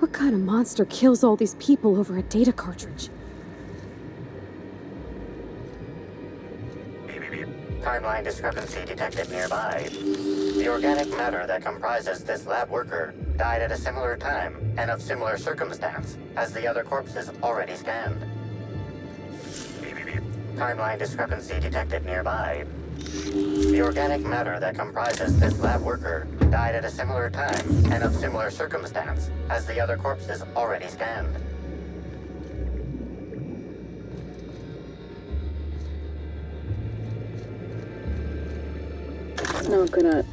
Speaker 2: What kind of monster kills all these people over a data cartridge?
Speaker 1: Timeline discrepancy detected nearby. The organic matter that comprises this lab worker died at a similar time and of similar circumstance as the other corpses already scanned. Timeline discrepancy detected nearby. The organic matter that comprises this lab worker died at a similar time and of similar circumstance as the other corpses already scanned.
Speaker 19: Not gonna...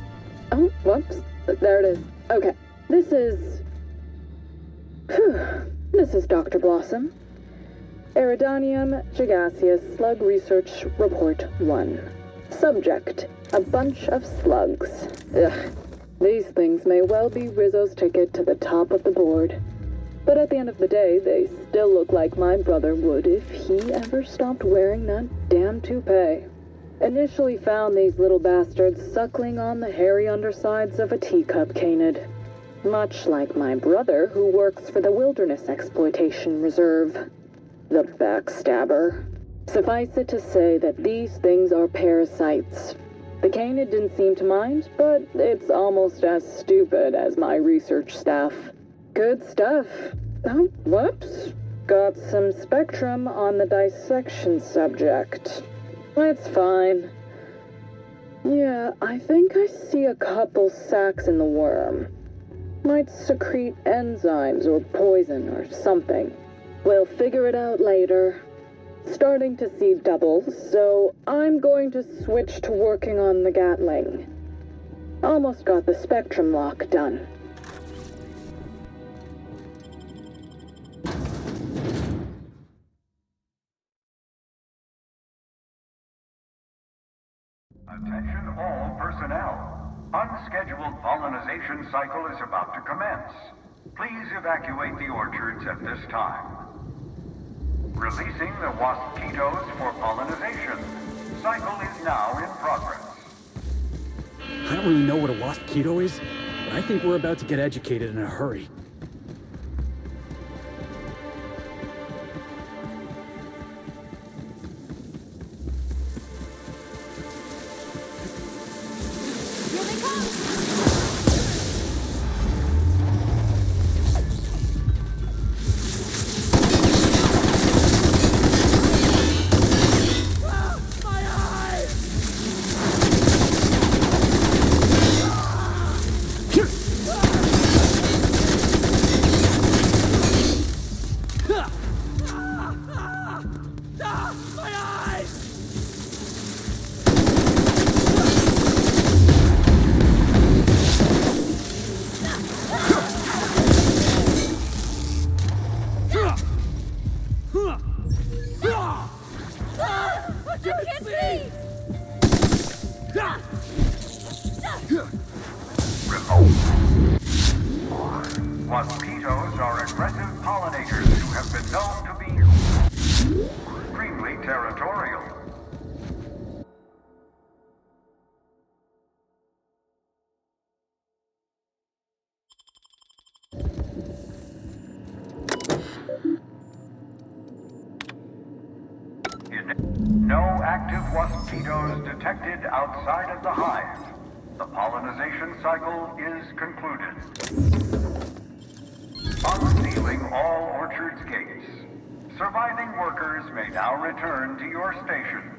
Speaker 19: Oh, whoops. There it is. Okay. This is... This is Dr. Blossom. Eridanium gigaseous Slug Research Report 1. Subject: a bunch of slugs. Ugh. These things may well be Rizzo's ticket to the top of the board. But at the end of the day, they still look like my brother would if he ever stopped wearing that damn toupee. Initially found these little bastards suckling on the hairy undersides of a teacup canid. Much like my brother, who works for the Wilderness Exploitation Reserve. The backstabber. Suffice it to say that these things are parasites. The canid didn't seem to mind, but it's almost as stupid as my research staff. Good stuff. Oh, whoops. Got some spectrum on the dissection subject. It's fine. Yeah, I think I see a couple sacs in the worm. Might secrete enzymes or poison or something. We'll figure it out later. Starting to see doubles, so I'm going to switch to working on the Gatling. Almost got the spectrum lock done.
Speaker 20: Attention all personnel. Unscheduled pollinization cycle is about to commence. Please evacuate the orchards at this time. Releasing the waspitos for pollinization. Cycle is now in progress.
Speaker 3: I don't really know what a waspito is, but I think we're about to get educated in a hurry.
Speaker 20: Waspitos are aggressive pollinators who have been known to be extremely No active mosquitoes detected outside of the hive. The pollinization cycle is concluded. Unsealing all orchards' gates. Surviving workers may now return to your stations.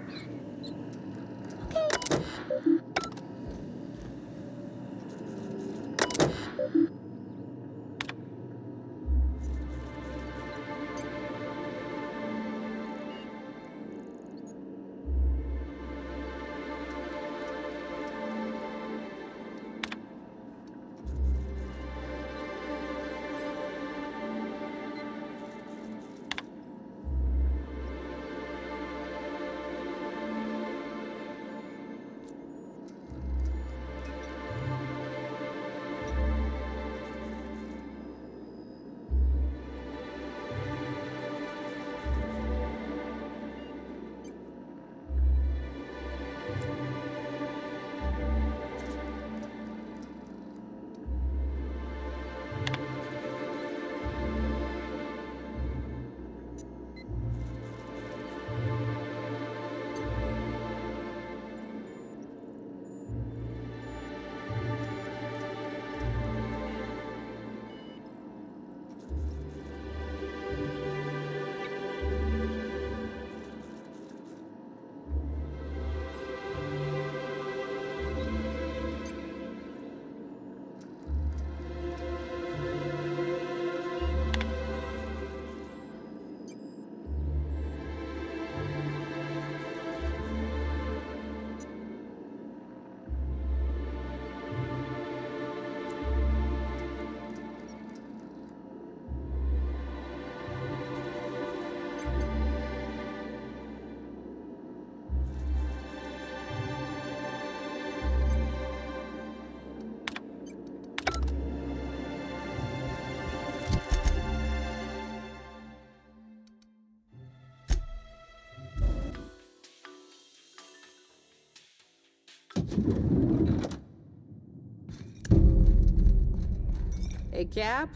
Speaker 21: Hey, Cap.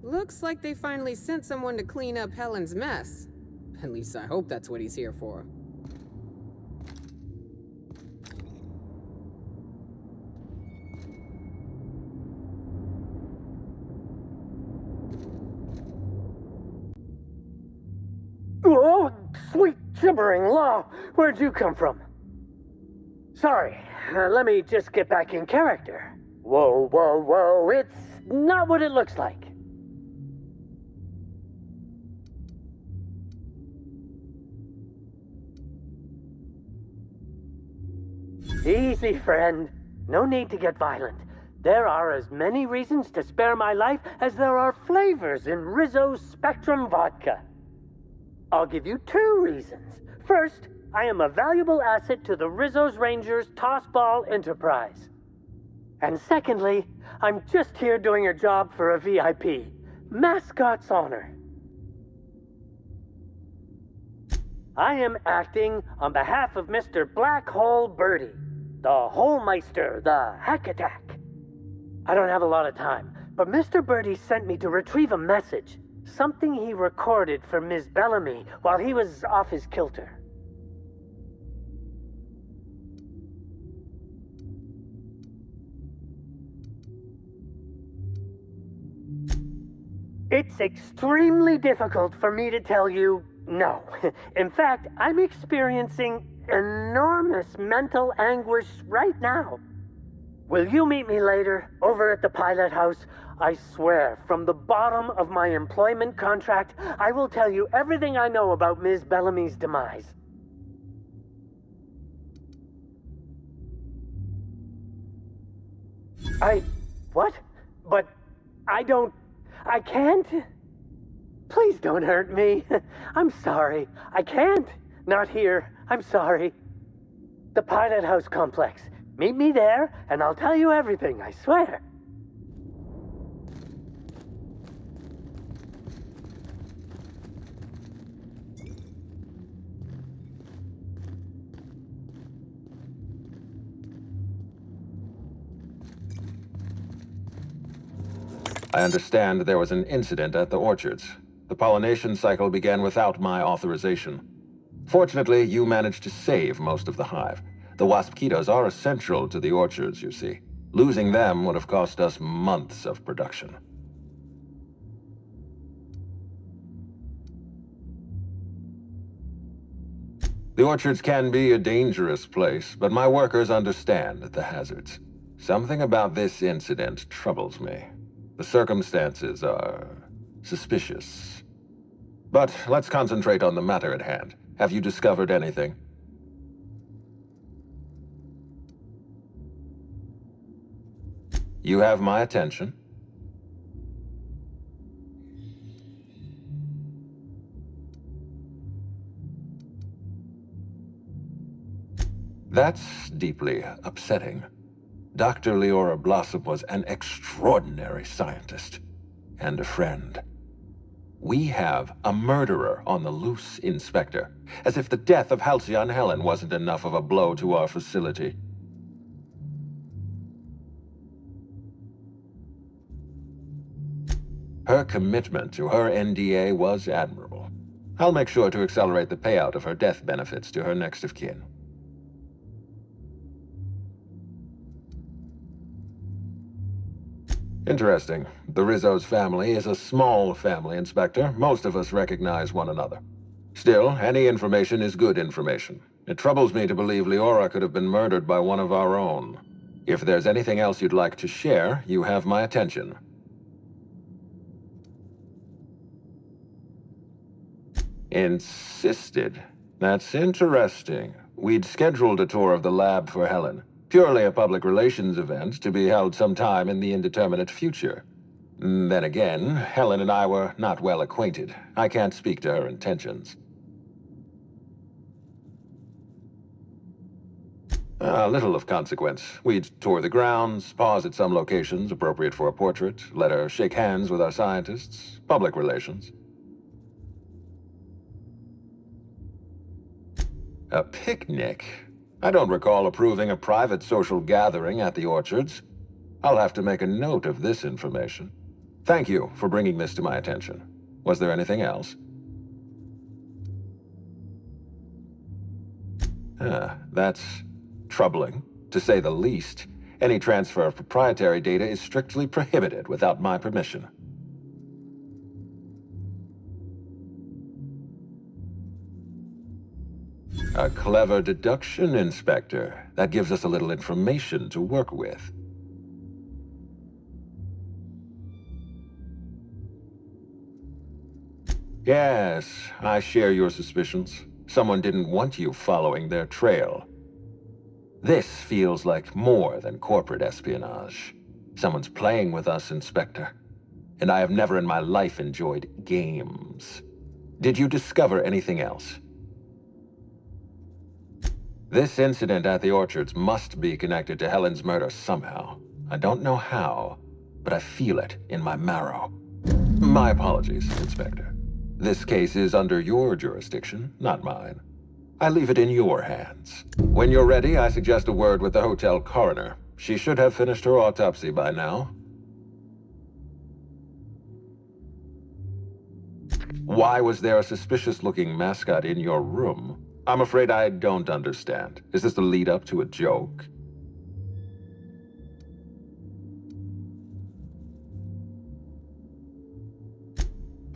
Speaker 21: Looks like they finally sent someone to clean up Helen's mess. At least I hope that's what he's here for.
Speaker 22: Oh, sweet gibbering law! Where'd you come from? Sorry, let me just get back in character. Whoa, whoa, whoa, it's not what it looks like. Easy, friend. No need to get violent. There are as many reasons to spare my life as there are flavors in Rizzo's Spectrum vodka. I'll give you 2 reasons. First, I am a valuable asset to the Rizzo's Rangers Tossball Enterprise. And secondly, I'm just here doing a job for a VIP. Mascot's honor. I am acting on behalf of Mr. Black Hole Birdie, the Holmeister, the Hack Attack. I don't have a lot of time, but Mr. Birdie sent me to retrieve a message. Something he recorded for Ms. Bellamy while he was off his kilter. It's extremely difficult for me to tell you no. In fact, I'm experiencing enormous mental anguish right now. Will you meet me later, over at the pilot house? I swear, from the bottom of my employment contract, I will tell you everything I know about Ms. Bellamy's demise. What? But I can't? Please don't hurt me. I'm sorry. I can't. Not here. I'm sorry. The pilot house complex. Meet me there, and I'll tell you everything, I swear.
Speaker 23: I understand there was an incident at the orchards. The pollination cycle began without my authorization. Fortunately, you managed to save most of the hive. The wasp-ketos are essential to the orchards, you see. Losing them would have cost us months of production. The orchards can be a dangerous place, but my workers understand the hazards. Something about this incident troubles me. The circumstances are suspicious. But let's concentrate on the matter at hand. Have you discovered anything? You have my attention. That's deeply upsetting. Dr. Leora Blossom was an extraordinary scientist and a friend. We have a murderer on the loose, Inspector, as if the death of Halcyon Helen wasn't enough of a blow to our facility. Her commitment to her NDA was admirable. I'll make sure to accelerate the payout of her death benefits to her next of kin. Interesting. The Rizzo's family is a small family, Inspector. Most of us recognize one another. Still, any information is good information. It troubles me to believe Leora could have been murdered by one of our own. If there's anything else you'd like to share, you have my attention. Insisted. That's interesting. We'd scheduled a tour of the lab for Helen. Purely a public relations event to be held sometime in the indeterminate future. Then again, Helen and I were not well acquainted. I can't speak to her intentions. Little of consequence. We'd tour the grounds, pause at some locations appropriate for a portrait, let her shake hands with our scientists. Public relations. A picnic? I don't recall approving a private social gathering at the orchards. I'll have to make a note of this information. Thank you for bringing this to my attention. Was there anything else? That's troubling, to say the least. Any transfer of proprietary data is strictly prohibited without my permission. A clever deduction, Inspector. That gives us a little information to work with. Yes, I share your suspicions. Someone didn't want you following their trail. This feels like more than corporate espionage. Someone's playing with us, Inspector. And I have never in my life enjoyed games. Did you discover anything else? This incident at the orchards must be connected to Helen's murder somehow. I don't know how, but I feel it in my marrow. My apologies, Inspector. This case is under your jurisdiction, not mine. I leave it in your hands. When you're ready, I suggest a word with the hotel coroner. She should have finished her autopsy by now. Why was there a suspicious-looking mascot in your room? I'm afraid I don't understand. Is this the lead-up to a joke?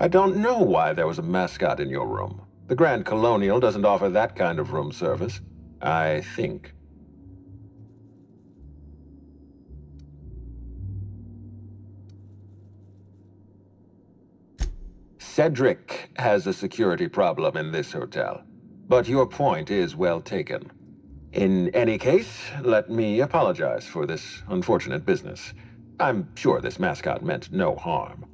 Speaker 23: I don't know why there was a mascot in your room. The Grand Colonial doesn't offer that kind of room service, I think. Cedric has a security problem in this hotel. But your point is well taken. In any case, let me apologize for this unfortunate business. I'm sure this mascot meant no harm.